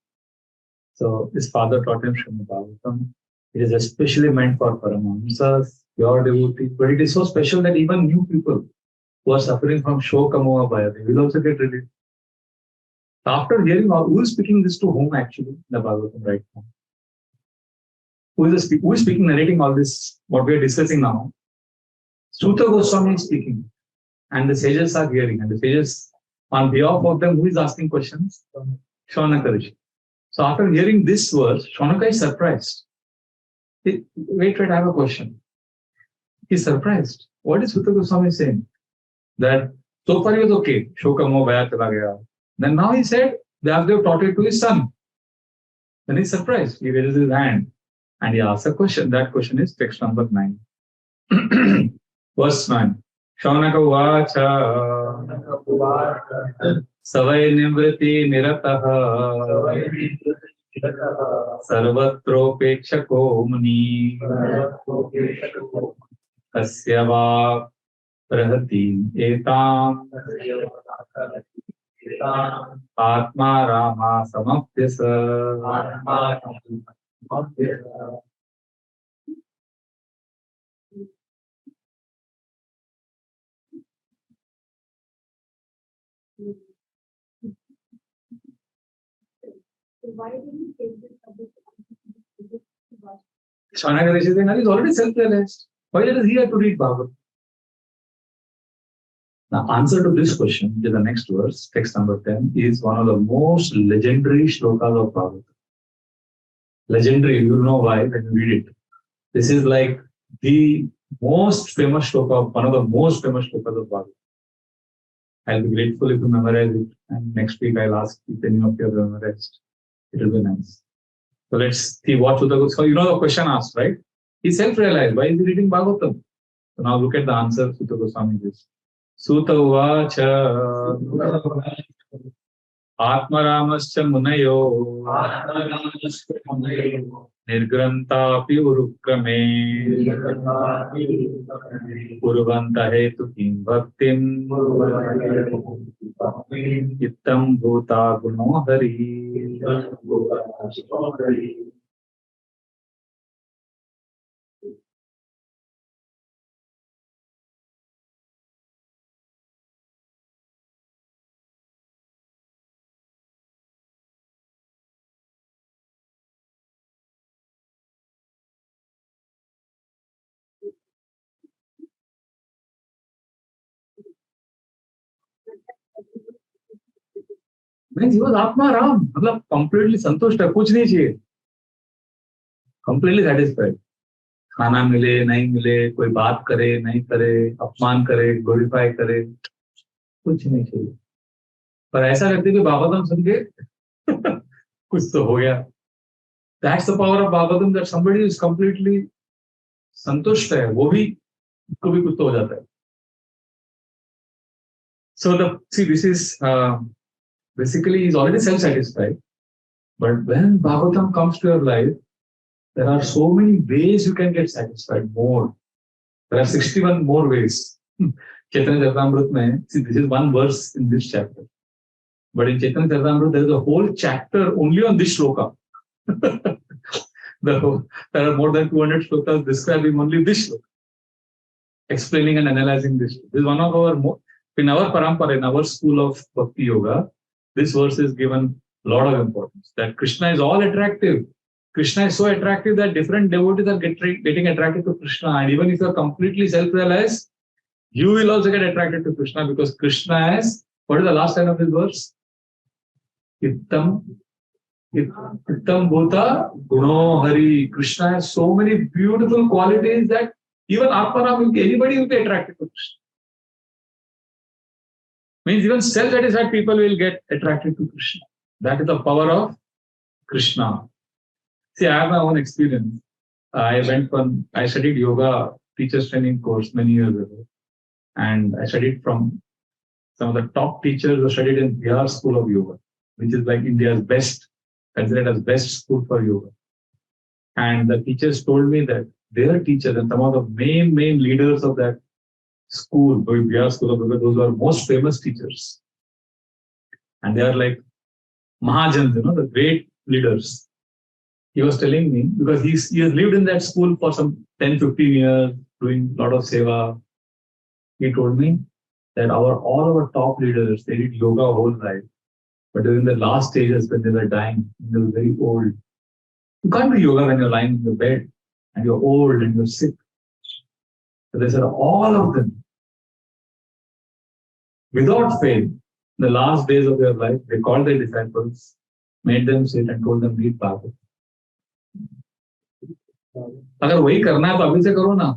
So his father taught him Srimad Bhagavatam. It is especially meant for Paramahamsas, pure devotees, but it is so special that even new people who are suffering from Shoka Moha Bhaya, they will also get relief. After hearing all, who is speaking this to whom actually? The Bhagavatam right now. Who is speaking, narrating all this, what we are discussing now? Suta Goswami is speaking. And the sages are hearing, and the sages, on behalf of them, who is asking questions? Shaunaka Rishi. So after hearing this verse, Shaunaka is surprised. Wait, I have a question. He's surprised. What is Sutta Goswami saying? That so far he was okay. Shoka Moha Bhaya chala gaya. Then now he said, Vyasdeva taught it to his son. Then he's surprised. He raises his hand and he asks a question. That question is text number 9. Verse 9. Shaunaka uvacha savai nivriti nirataha sarvatropekshako muni tasya va prahati etam atma rama samapyasa. So why did he take this subject? Shaunaka Rishi is saying, he's already self-realized. Why does he have to read Bhagavatam? The answer to this question, which is the next verse, text number 10, is one of the most legendary shlokas of Bhagavatam. Legendary, you will know why when you read it. This is like the most famous shloka, one of the most famous shlokas of Bhagavatam. I'll be grateful if you memorize it, and next week I'll ask if any of you have memorized. It will be nice. So let's see what Sutta Goswami. You know the question asked, right? He self-realized. Why is he reading Bhagavatam? So now look at the answer Sutta Goswami gives. Suta uvacha Atmaramascha munayo Nirgrantapi urukrame Purvanta hetu kim bhaktim Ittam bhuta guno hari. Means he was Atma Ram. मतलब completely संतुष्ट है, कुछ नहीं चाहिए. Completely satisfied. खाना मिले नहीं मिले, कोई बात करे नहीं करे, अपमान करे, ग्लोरीफाई करे, कुछ नहीं चाहिए. पर ऐसा लगता है कि भागवतम सुन के कुछ तो हो गया. That's the power of Bhagavatam, that somebody is completely संतुष्ट है, वो भी उसको भी कुछ तो हो जाता है. So this is basically he's already self-satisfied. But when Bhagavatam comes to your life, there are so many ways you can get satisfied more. There are 61 more ways. Chaitanya Charitamrita mein, see, this is one verse in this chapter. But in Chaitanya Charitamrita, there is a whole chapter only on this shloka. There are more than 200 shlokas describing only this shloka, explaining and analyzing this. This is one of our, in our parampara, in our school of Bhakti Yoga, this verse is given a lot of importance. That Krishna is all attractive. Krishna is so attractive that different devotees are getting attracted to Krishna. And even if you are completely self-realized, you will also get attracted to Krishna, because Krishna is, what is the last line of this verse? Ittam bhuta guno hari. Krishna has so many beautiful qualities that even Atmaram, anybody will be attracted to Krishna. Means even self-satisfied people will get attracted to Krishna. That is the power of Krishna. See, I have my own experience. I studied yoga teachers training course many years ago. And I studied from some of the top teachers who studied in Bihar School of Yoga, which is like India's best, considered as best school for yoga. And the teachers told me that their teachers and some of the main leaders of that school, Bihar School of Yoga, those were most famous teachers. And they are like Mahajans, the great leaders. He was telling me, because he has lived in that school for some 10, 15 years, doing a lot of seva. He told me that all our top leaders, they did yoga whole life. But during the last stages, when they were dying, they were very old. You can't do yoga when you're lying in your bed and you're old and you're sick. So they said all of them, without fail, in the last days of their life, they called their disciples, made them sit and told them, read Bhagavatam. अगर वही करना है तो अभी से करो ना.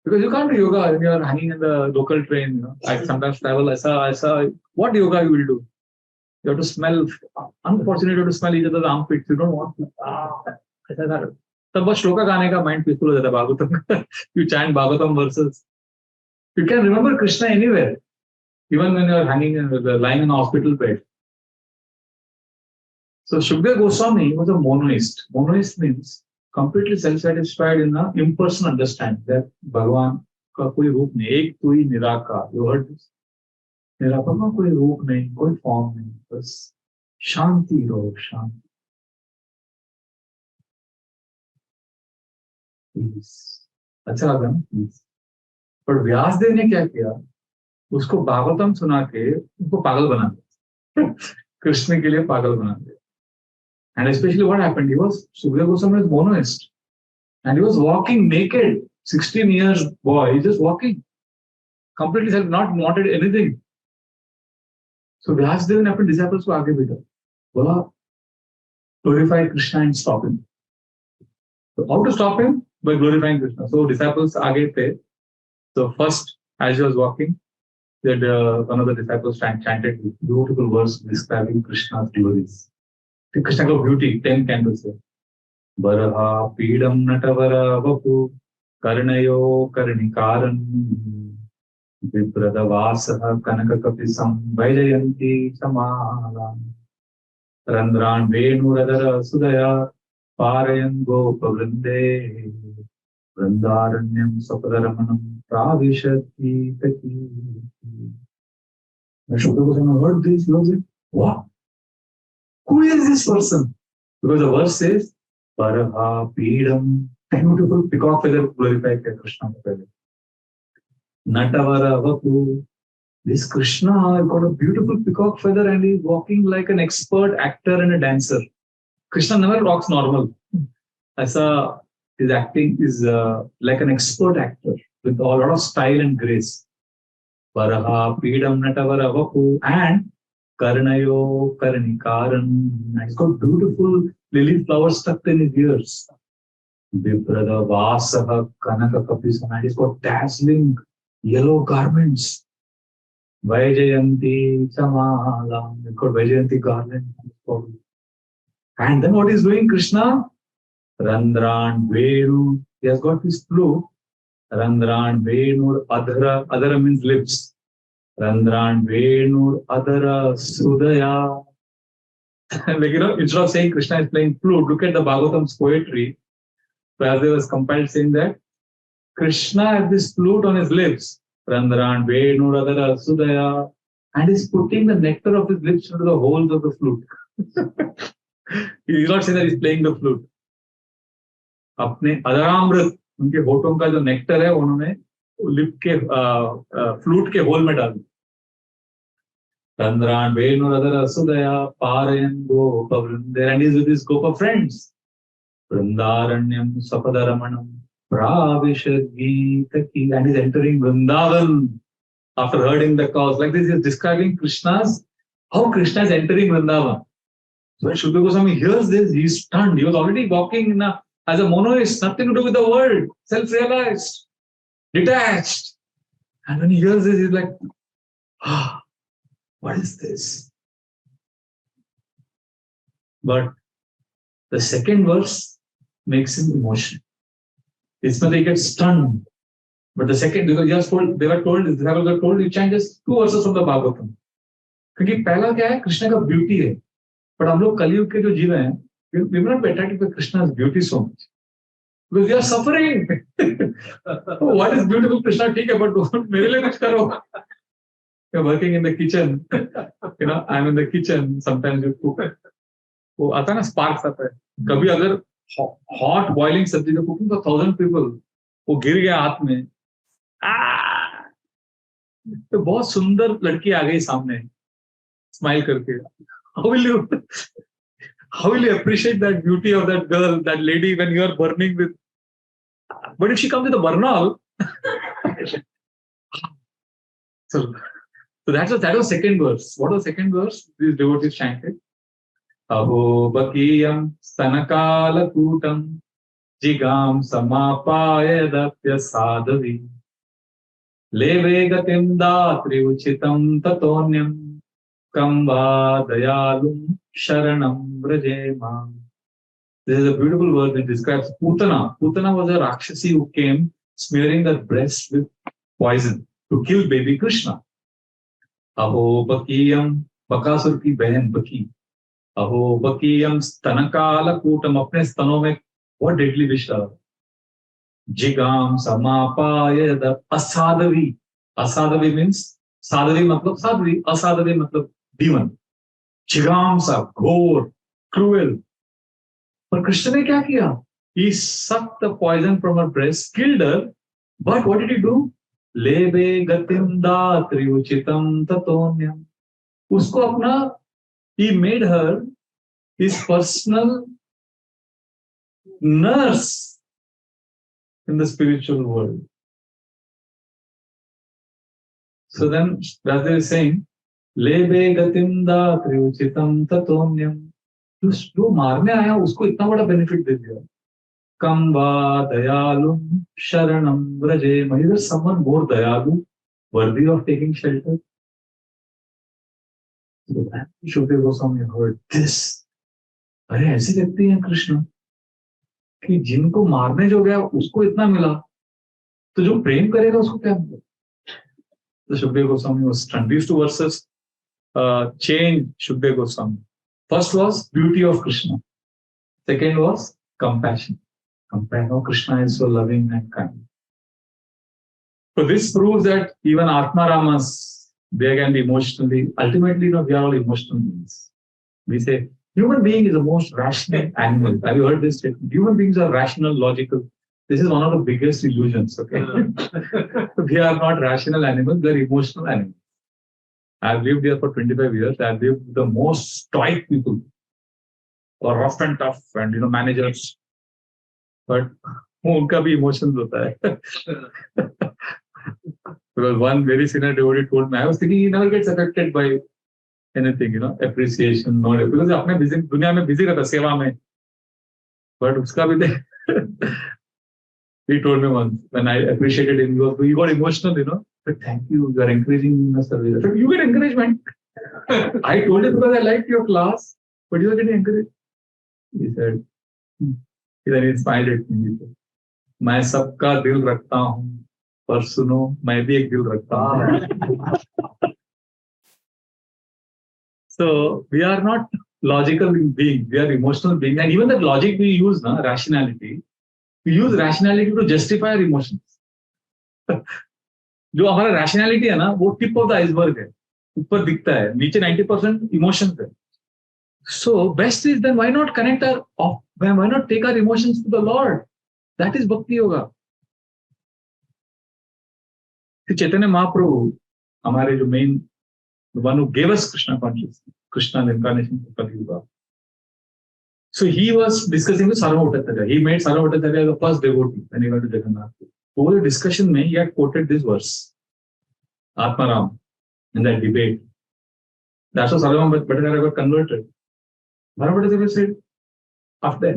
Because you can't do yoga when you are hanging in the local train. I sometimes travel. What yoga you will do? You have to smell. Unfortunately, you have to smell each other's armpits. You don't want to. तब बस श्लोका गाने का mind peaceful हो जाता है Bhagavatam. You chant Bhagavatam verses. You can remember Krishna anywhere, even when you are lying in a hospital bed. So Shukdev Goswami was a monoist. Monoist means completely self-satisfied in the impersonal understanding that Bhagavan का कोई रूप नहीं, एक तो ही निराकार. You heard this? निराकार का कोई रूप नहीं, कोई फॉर्म नहीं, बस शांति रहो, शांति. Peace. अच्छा लगा ना, peace. पर व्यासदेव ने क्या किया? उसको भागवतम सुना के उसको पागल बना दिया. कृष्ण के लिए पागल बना दिया. And especially what happened, Shukdev Goswami was monoist. And he was walking naked, 16 years boy, he's just walking. Completely self, not wanted anything. So Vyasadeva and अपने disciples को आगे भेजा. बोला, glorify Krishna and stop him. So how to stop him? By glorifying Krishna. So disciples आगे थे. So first, as he was walking, one of the disciples chanted beautiful verse describing Krishna's glories. Krishna का beauty, 10 cantos है. Varaha Pidam Natavara Vapu कर्णयो कर्णिकारन् विप्रदवासः कनककपिशं Vaijayanti समालाम् रन्ध्रान् वेणुरदर सुदया पारयन् गोपवृन्दे वृन्दारण्यं स्वपदरमणं प्राविशति Taqi. When Shukra Goswami heard this, he was like, what? Who is this person? Because the verse says, Paraha Pidam, beautiful peacock feather glorified by Krishna. Natavara Vapu. This Krishna got a beautiful peacock feather and he's walking like an expert actor and a dancer. Krishna never walks normal. Asa, his acting is like an expert actor with a lot of style and grace. Paraha Pidam Natavara Vapu and Karnayo Karnikaran. He's got beautiful lily flowers stuck in his ears. Viprada Vasaha Kanaka Kapisana. And he's got dazzling yellow garments. Vaijayanti Chamala. He's got Vaijayanti garland. And then what is doing Krishna? Randran Venu. He has got his flute. Randran Venur Adhara. Adhara means lips. Randran Venur Adhara Sudaya. Like, instead of saying Krishna is playing flute, look at the Bhagavatam's poetry. Where there was compiled saying that Krishna has this flute on his lips. Randran Venur Adhara Sudaya. And he's putting the nectar of his lips into the holes of the flute. He did not say that he's playing the flute. अपने अधरामृत उनके होठों का जो nectar है उन्होंने lip के flute के whole में डाल दिया. Randran Venur Adhara Sudaya Parayan Gopa Vrinde. And he's with his Gopa friends. Vrindaranyam Sapadaramanam Pravishadgitaki. And he's entering Vrindavan after herding the cows. Like this, he's describing how Krishna is entering Vrindavan. So when Shukra Goswami hears this, he's stunned. He was already walking as a monoist, nothing to do with the world, self-realized, detached. And when he hears this, he's like, what is this? But the second verse makes him emotional. It's not that he gets stunned. But the second, because they were told, you chant just 2 verses from the Bhagavatam. क्योंकि पहला क्या है, कृष्ण का beauty है. But हम लोग कलयुग के जो जीव हैं, we will not be attracted by Krishna's beauty so much. Because we are suffering. Oh, what is beautiful Krishna? ठीक है, but मेरे लिए कुछ करो. You're working in the kitchen. I'm in the kitchen. Sometimes you cook. वो आता है ना, sparks आता है. कभी अगर hot boiling सब्जी का cooking for 1,000 people, वो गिर गया हाथ में. तो बहुत सुंदर लड़की आ गई सामने, स्माइल करके. How will you appreciate that beauty of that girl, that lady, when you are burning with? But if she comes with a burnal, so that was second verse. What was second verse? These devotees chanted. Aho bakiyam stanakala kutam jigam samapayadapya sadhavi leve gatim datri uchitam tatonyam Kamba Dayalum Sharanam Vrajema. This is a beautiful word that describes Putana. Putana was a Rakshasi who came smearing her breast with poison to kill baby Krishna. Aho Bakiyam, Bakasur ki behan Baki. Aho Bakiyam Stanakala Kutam, apne stano mein what deadly wish रहा. Jigam Samapaya Asadavi. Asadavi means Sadhavi matlab sadhavi, Asadavi matlab demon. Chigamsa, घोर, cruel. But Krishna ने क्या किया? He sucked the poison from her breast, killed her. But what did he do? Lebe gatim datri uchitam tatonyam. उसको अपना, he made her his personal nurse in the spiritual world. So then, Radha is saying, Lebe gatim datri uchitam tatonyam. जो मारने आया उसको इतना बड़ा benefit दे दिया. Kamba dayalum sharanam vrajema. Is there someone more dayalu, worthy of taking shelter? So that Shukdev Goswami heard this. अरे ऐसी लगती है कृष्ण कि जिनको मारने जो गया उसको इतना मिला, तो जो प्रेम करेगा उसको क्या मिलेगा? तो Shukdev Goswami was stunned. These two verses changed Shukdev Goswami. First was beauty of Krishna. Second was compassion. Compassion. Oh, Krishna is so loving and kind. So this proves that even Atma Ramas, they can be emotionally, ultimately, we are all emotional beings. We say, human being is the most rational animal. Have you heard this statement? Human beings are rational, logical. This is one of the biggest illusions, okay? We are not rational animals, we are emotional animals. I've lived here for 25 years. I've lived with the most stoic people, or rough and tough, and managers. But unka bhi emotions hota hai. Because one very senior devotee told me, I was thinking he never gets affected by anything, appreciation, knowledge. Because apne busy, दुनिया में busy रहता सेवा में. But उसका भी he told me once when I appreciated him, he got emotional, But thank you, you are encouraging me in the service. I said, you get encouragement. I told it because I liked your class, but you are getting encouraged. He said, then he smiled at me. He said, मैं सबका दिल रखता हूँ, पर सुनो, मैं भी एक दिल रखता हूँ. So we are not logical beings, we are emotional beings. And even that logic we use, rationality, we use rationality to justify our emotions. जो हमारा रैशनैलिटी है ना वो टिप ऑफ द आइसबर्ग है, ऊपर दिखता है, नीचे 90% इमोशंस है. So best is then why not connect our, why not take our emotions to the Lord. That is bhakti yoga. Chaitanya Mahaprabhu हमारे जो main one who gave us Krishna consciousness, Krishna incarnation of Kaliyuga. So he was discussing with Sarva Bhattacharya. He made Sarva Bhattacharya the first devotee when he went to Jagannath. Over the discussion, he had quoted this verse, Atma Ram, in that debate. That's how Sarva Bhattacharya got converted. Sarva Bhattacharya said,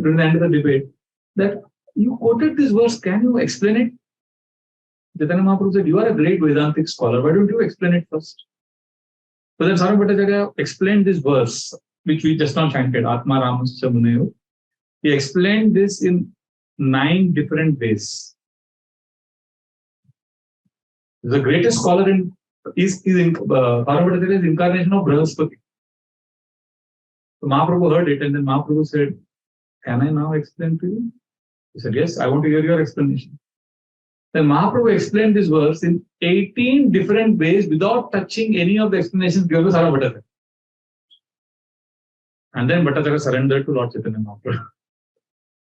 during the end of the debate, that you quoted this verse, can you explain it? Chaitanya Mahaprabhu said, you are a great Vedantic scholar, why don't you explain it first? So then Sarva Bhattacharya explained this verse, which we just now chanted, Atma Ramascha Muneyo. He explained this in 9 different ways. The greatest scholar is Bhattacharya's incarnation of Brahaspati. So Mahaprabhu heard it and then Mahaprabhu said, can I now explain to you? He said, yes, I want to hear your explanation. Then Mahaprabhu explained this verse in 18 different ways without touching any of the explanations given by Sarva Bhattacharya. And then Bhattacharya surrendered to Lord Chaitanya Mahaprabhu.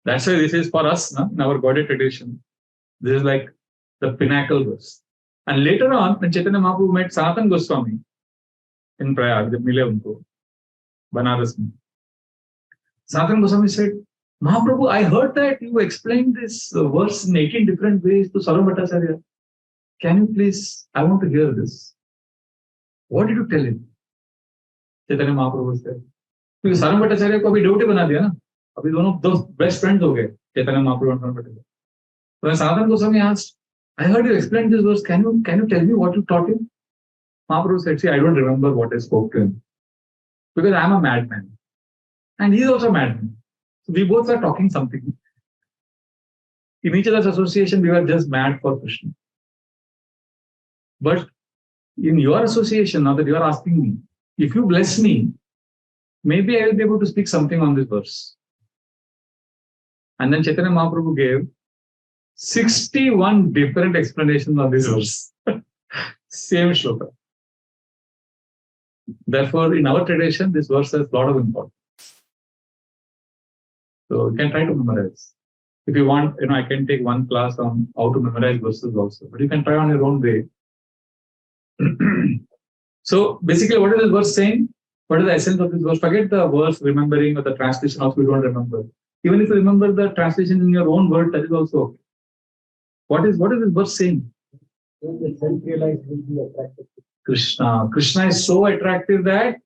That's why this is for us, in our Gaudiya tradition. This is like the pinnacle verse. And later on, when Chaitanya Mahaprabhu met Sanatana Goswami in Prayag, jab mile unko, Banaras mein, Sanatana Goswami said, Mahaprabhu, I heard that you explained this verse in 18 different ways to Sarva Bhattacharya. Can you please, I want to hear this. What did you tell him? Chaitanya Mahaprabhu said, क्योंकि सारंग भट्टाचार्य को अभी duty बना दिया ना, अभी दोनों best friends हो गए, चैतन्य महाप्रभु और Sarang Bhattacharya. So when Sanatana Goswami asked, I heard you explain this verse, can you tell me what you taught him? Mahaprabhu said, see, I don't remember what I spoke to him, because I am a madman and he is also a madman. So we both are talking something. In each other's association, we were just mad for Krishna. But in your association, now that you are asking me, if you bless me, maybe I will be able to speak something on this verse. And then Chaitanya Mahaprabhu gave 61 different explanations on this verse. Same shloka. Therefore, in our tradition, this verse has a lot of importance. So you can try to memorize. If you want, I can take one class on how to memorize verses also. But you can try on your own way. So basically, what is this verse saying? What is the essence of this verse? Forget the verse remembering or the translation also we don't remember. Even if you remember the translation in your own word, that is also okay. What is this verse saying? The self-realized will be attracted to Krishna. Krishna is so attractive that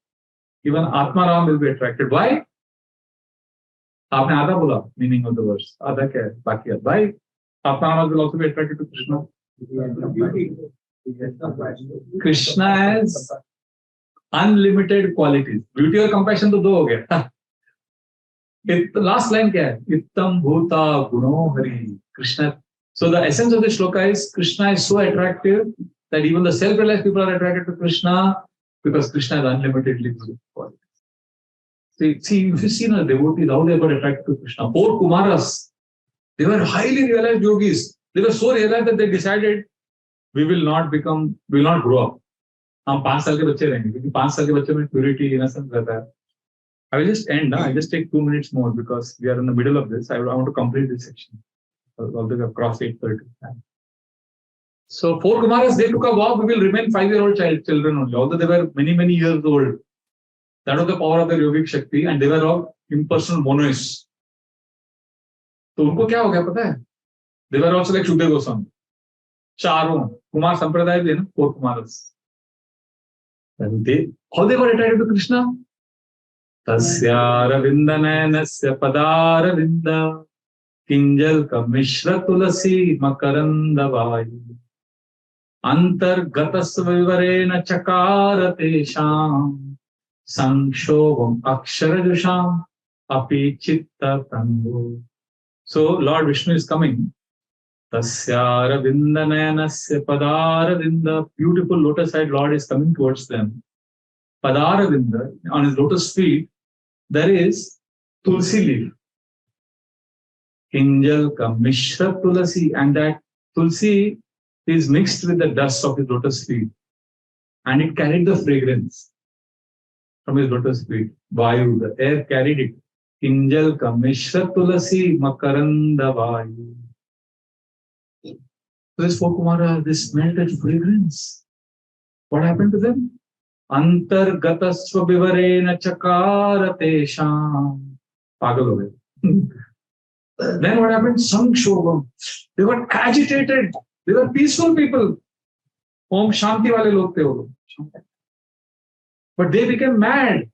even Atma Ram will be attracted. Why? आपने आधा बोला meaning of the verse. आधा क्या है? बाकी है. Why? Atma Ram will also be attracted to Krishna. Krishna has unlimited qualities. Beauty और compassion तो दो हो गया. Last line क्या है? Ittam bhuta guno hari. Krishna So the essence of the shloka is Krishna is so attractive that even the self-realized people are attracted to Krishna because Krishna is unlimitedly beautiful. See, if you see the devotees, how they got attracted to Krishna. 4 Kumaras, they were highly realized yogis. They were so realized that they decided, we will not grow up. हम 5 साल के बच्चे रहेंगे क्योंकि 5 साल के बच्चे में प्यूरिटी इनोसेंस रहता है. I will just end. I just take 2 minutes more because we are in the middle of this. I want to complete this section. Although we have crossed 8:30. So 4 Kumaras, they took a vow, we will remain 5-year-old children only. Although they were many years old. That was the power of the yogic Shakti, and they were all impersonal monoists. तो उनको क्या हो गया पता है? They were also like Shukdev Goswami. चारों कुमार संप्रदाय भी है ना, 4 Kumaras. And how they got attracted to Krishna? Tasya Ravindanayasya Padaravinda Kinjal Kamishra Tulasi Makaranda Vayu Antargatasva Vivarena Chakarate Sham Sankshovam Aksharajusham Api Chitta Tango. So Lord Vishnu is coming. Tasya Ravindanayasya Padaravinda, beautiful lotus-eyed Lord is coming towards them. Padaravinda, on his lotus feet, there is tulsi leaf. Kinjal Mishra Tulasi, and that tulsi is mixed with the dust of his lotus feet. And it carried the fragrance from his lotus feet. Vayu, the air carried it. Kinjal Mishra Tulasi Makaranda Vayu. So this 4 Kumaras, they smelled that fragrance. What happened to them? Antargatasva Bivarena Chakarate Sham. Pagal ho gaye. Then what happened? Samshobham. They got agitated. They were peaceful people. Om Shanti wale log the wo. But they became mad.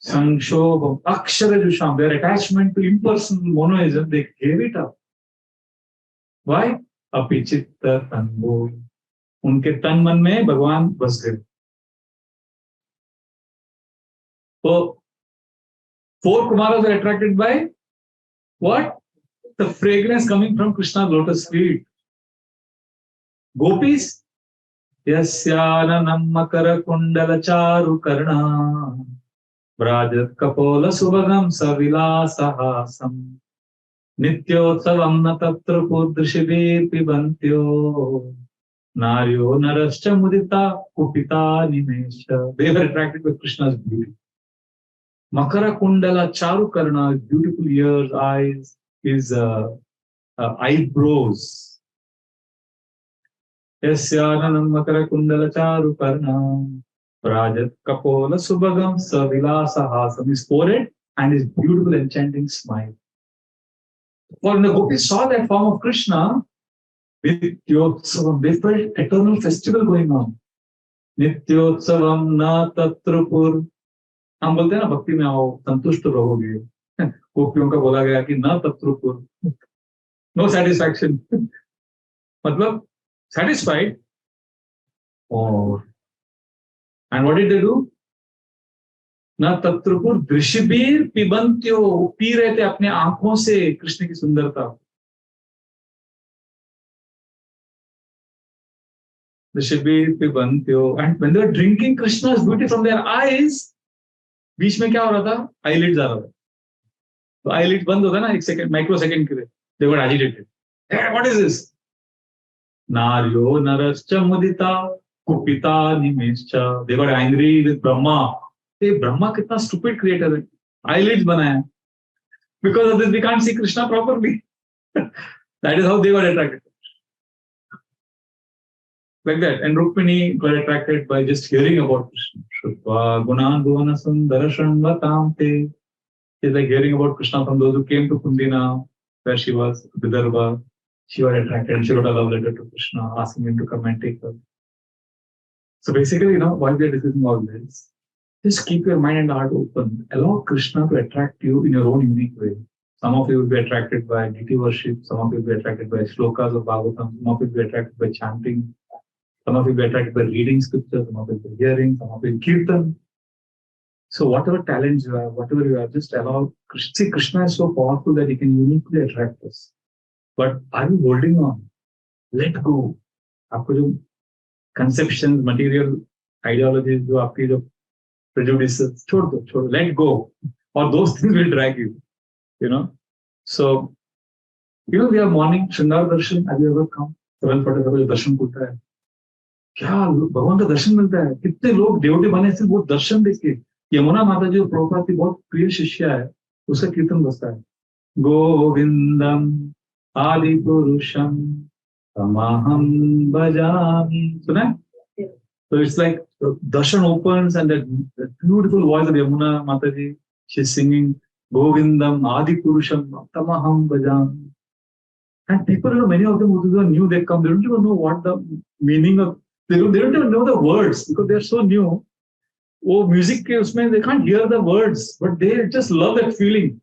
Samshobham. Aksharajusham. Their attachment to impersonal monoism, they gave it up. Why? Apichitta Tango. उनके तन मन में भगवान बस गए. So 4 Kumaras are attracted by what? The fragrance coming from Krishna's lotus feet. Gopis? Yasyananam makara kundala charu karna Vraja kapola subhagam savilasahasam Nityotsavam natatra pudrishibir pibantyo Naryo narascha mudita kupita nimesha. They were attracted by Krishna's beauty. Makara kundala charu karna, beautiful ears, eyes, his eyebrows. Yasyananam makara kundala charu karna Rajat kapola subhagam savilasa hasam. His forehead and his beautiful enchanting smile. When the gopis saw that form of Krishna, Nityotsavam, they felt eternal festival going on. Nityotsavam na tatrupur. हम बोलते हैं ना भक्ति में आओ संतुष्ट रहोगे. गोपियों का बोला गया कि ना तत्रुपुर, नो सैटिस्फैक्शन. मतलब satisfied. और and what did they do? ना तत्रुपुर दृश्यबीर पिबंत्यो, पी रहे थे अपने आंखों से कृष्ण की सुंदरता. दृश्यबीर पिबंत्यो, and when they were drinking Krishna's beauty from their eyes, बीच में क्या हो रहा था? Eyelids आ रहा था. तो eyelids बंद होता है ना एक सेकंड, माइक्रो सेकंड के लिए. They got agitated. Hey, what is this? Naryo narascha mudita kupita nimescha. They got angry with Brahma. Hey, Brahma कितना stupid creator है. Eyelids बनाया. Because of this, we can't see Krishna properly. That is how they got attracted. Like that. And Rukmini got attracted by just hearing about Krishna. Shruva gunan bhuvana sundara shanvatam te. It's like hearing about Krishna from those who came to Kundina, where she was, Vidarbha. She was attracted and she wrote a love letter to Krishna, asking him to come and take her. So basically, while we are discussing all this, just keep your mind and heart open. Allow Krishna to attract you in your own unique way. Some of you will be attracted by deity worship. Some of you will be attracted by shlokas of Bhagavatam. Some of you will be attracted by chanting. Some of you will be attracted by reading scripture. Some of you will be hearing. Some of you will kirtan. So whatever talents you have, whatever you have, just allow. See, Krishna is so powerful that he can uniquely attract us. but are you holding on? Let go. आपको जो conceptions, material ideologies, जो आपकी जो prejudices, छोड़ दो, let go. Or those things will drag you, So, we are morning Shringar Darshan. Have you ever come? 7:45 जो दर्शन खुलता है, क्या भगवान का दर्शन मिलता है. कितने लोग देवटे बने सिर्फ वो दर्शन देख के. यमुना माता जी जो प्रभुपाद की बहुत प्रिय शिष्या है, उसका कीर्तन बजता है, गोविंदम आदि पुरुषम तमहम भजामि. सुना है? So it's like darshan opens and that beautiful voice of Yamuna Mataji, she's singing Govindam Adi Purusham Tamaham Bhajami. And people, many of them who are new, they come, they don't even know what the meaning of, they don't even know the words because they're so new. Oh, music, they can't hear the words, but they just love that feeling.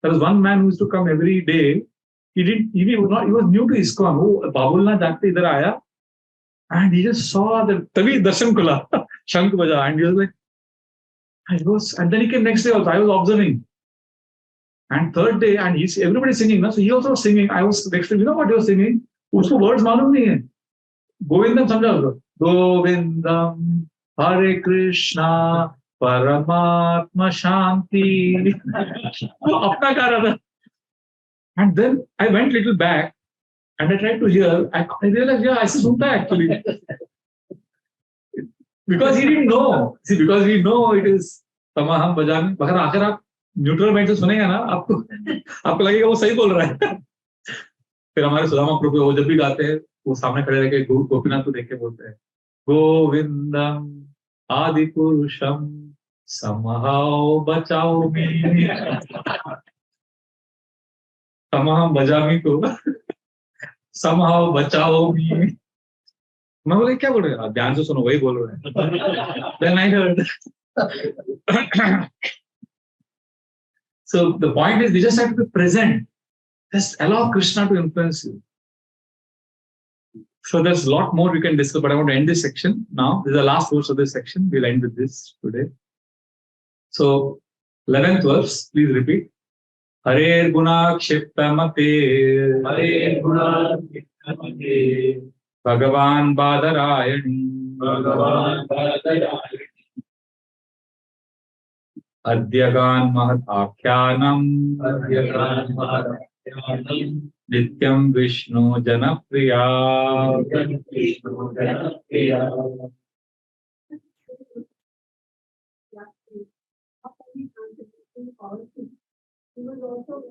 There was one man who used to come every day. He was new to ISKCON. Oh, Babulna Jakte idhar aaya. And he just saw the Tavi Darshan Kula, Shank Baja, and he was like, and then he came next day also. I was observing. And third day, and everybody singing, so he also was singing. I was next to, what he was singing? Usko words malum nahi hai. Govindam samjha. Govindam Hare Krishna Paramatma Shanti. Apna kar raha tha. And then I went little back. And I tried to hear, I realized, I see sunta actually. Because he didn't know. See, because we know it is Tamaham Bhajami. But अगर आप neutral mind से सुनेंगे ना, आपको लगेगा वो सही बोल रहा है. फिर हमारे सुदामा प्रभु वो जब भी गाते हैं, वो सामने खड़े रह के गोपीनाथ को देख के बोलते हैं, गोविंदम आदि पुरुषम समहाओ बचाओ मी. तमहम भजामी को somehow बचाओ मी. मैं बोले क्या बोल रहे हैं? ध्यान से सुनो, वही बोल रहे हैं. Then I heard. So the point is, we just have to be present. Just allow Krishna to influence you. So there's a lot more we can discuss, but I want to end this section now. This is the last verse of this section. We'll end with this today. So 11th verse, please repeat. Hare guna kshiptamate, Hare guna kshiptamate, Bhagavan Badarayani, Bhagavan Badarayani, Adyagan Mahatakyanam, Adyagan Mahatakyanam, Nityam Vishnu Janapriya, Nityam Vishnu Janapriya. He was also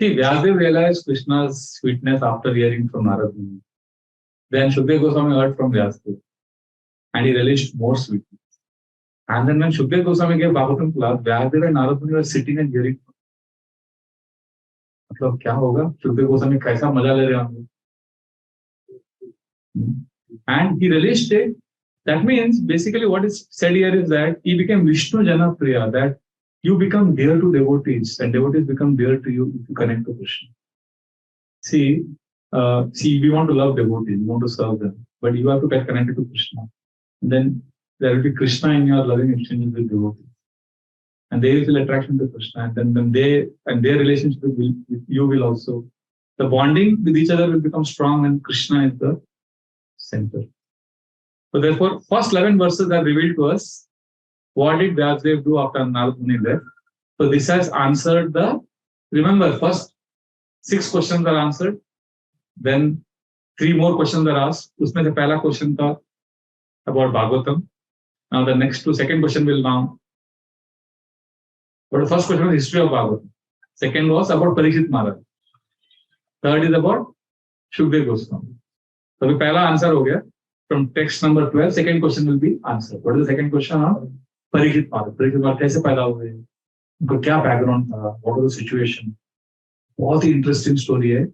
See, Vyasadeva realized Krishna's sweetness after hearing from Narad Muni. Then Shukdev Goswami heard from Vyasadeva, and he relished more sweetness. And then when Shukdev Goswami gave Bhagavatam class, Vyasadeva and Narad Muni were sitting and hearing. मतलब क्या होगा? Shukdev Goswami कैसा मजा ले रहे होंगे? And he relished it. That means basically what is said here is that he became Vishnu Janapriya, that you become dear to devotees and devotees become dear to you if you connect to Krishna. See, we want to love devotees, we want to serve them, but you have to get connected to Krishna. And then there will be Krishna in your loving exchanges with devotees. And they will feel attraction to Krishna. And then their relationship with you will also, the bonding with each other will become strong and Krishna is the center. So therefore, first 11 verses are revealed to us. What did Vyasadeva do after Narad Muni left? So this has answered remember, first 6 questions are answered. Then 3 more questions are asked. Usme se pehla question tha about Bhagavatam. Now the second question will now. But the first question was history of Bhagavatam. Second was about Parikshit Maharaj. Third is about Shukdev Goswami. So the pehla answer ho gaya. From text number 12, second question will be answered. What is the second question? Parikshit Maharaj. Parikshit Maharaj कैसे पैदा हुए? उनका क्या background था? What was the situation? बहुत ही interesting story है.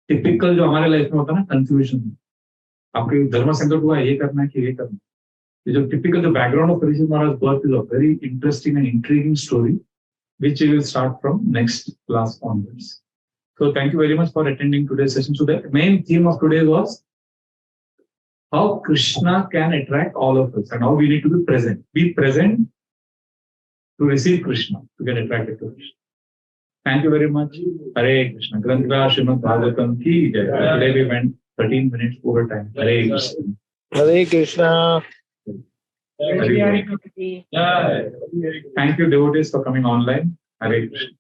Typical जो हमारे life में होता है ना, confusion. आपके धर्म संकट हुआ ये करना है कि ये करना है. ये जो typical जो background of Parikshit Maharaj's birth is a very interesting and intriguing story, which we will start from next class onwards. So thank you very much for attending today's session. So the main theme of today was how Krishna can attract all of us and how we need to be present. Be present to receive Krishna, to get attracted to Krishna. Thank you very much. Hare Krishna. Granthra Srimad Bhagavatam ki jai. Today we went 13 minutes over time. Hare Krishna. Hare Krishna. Hare Krishna. Thank you, devotees, for coming online. Hare Krishna.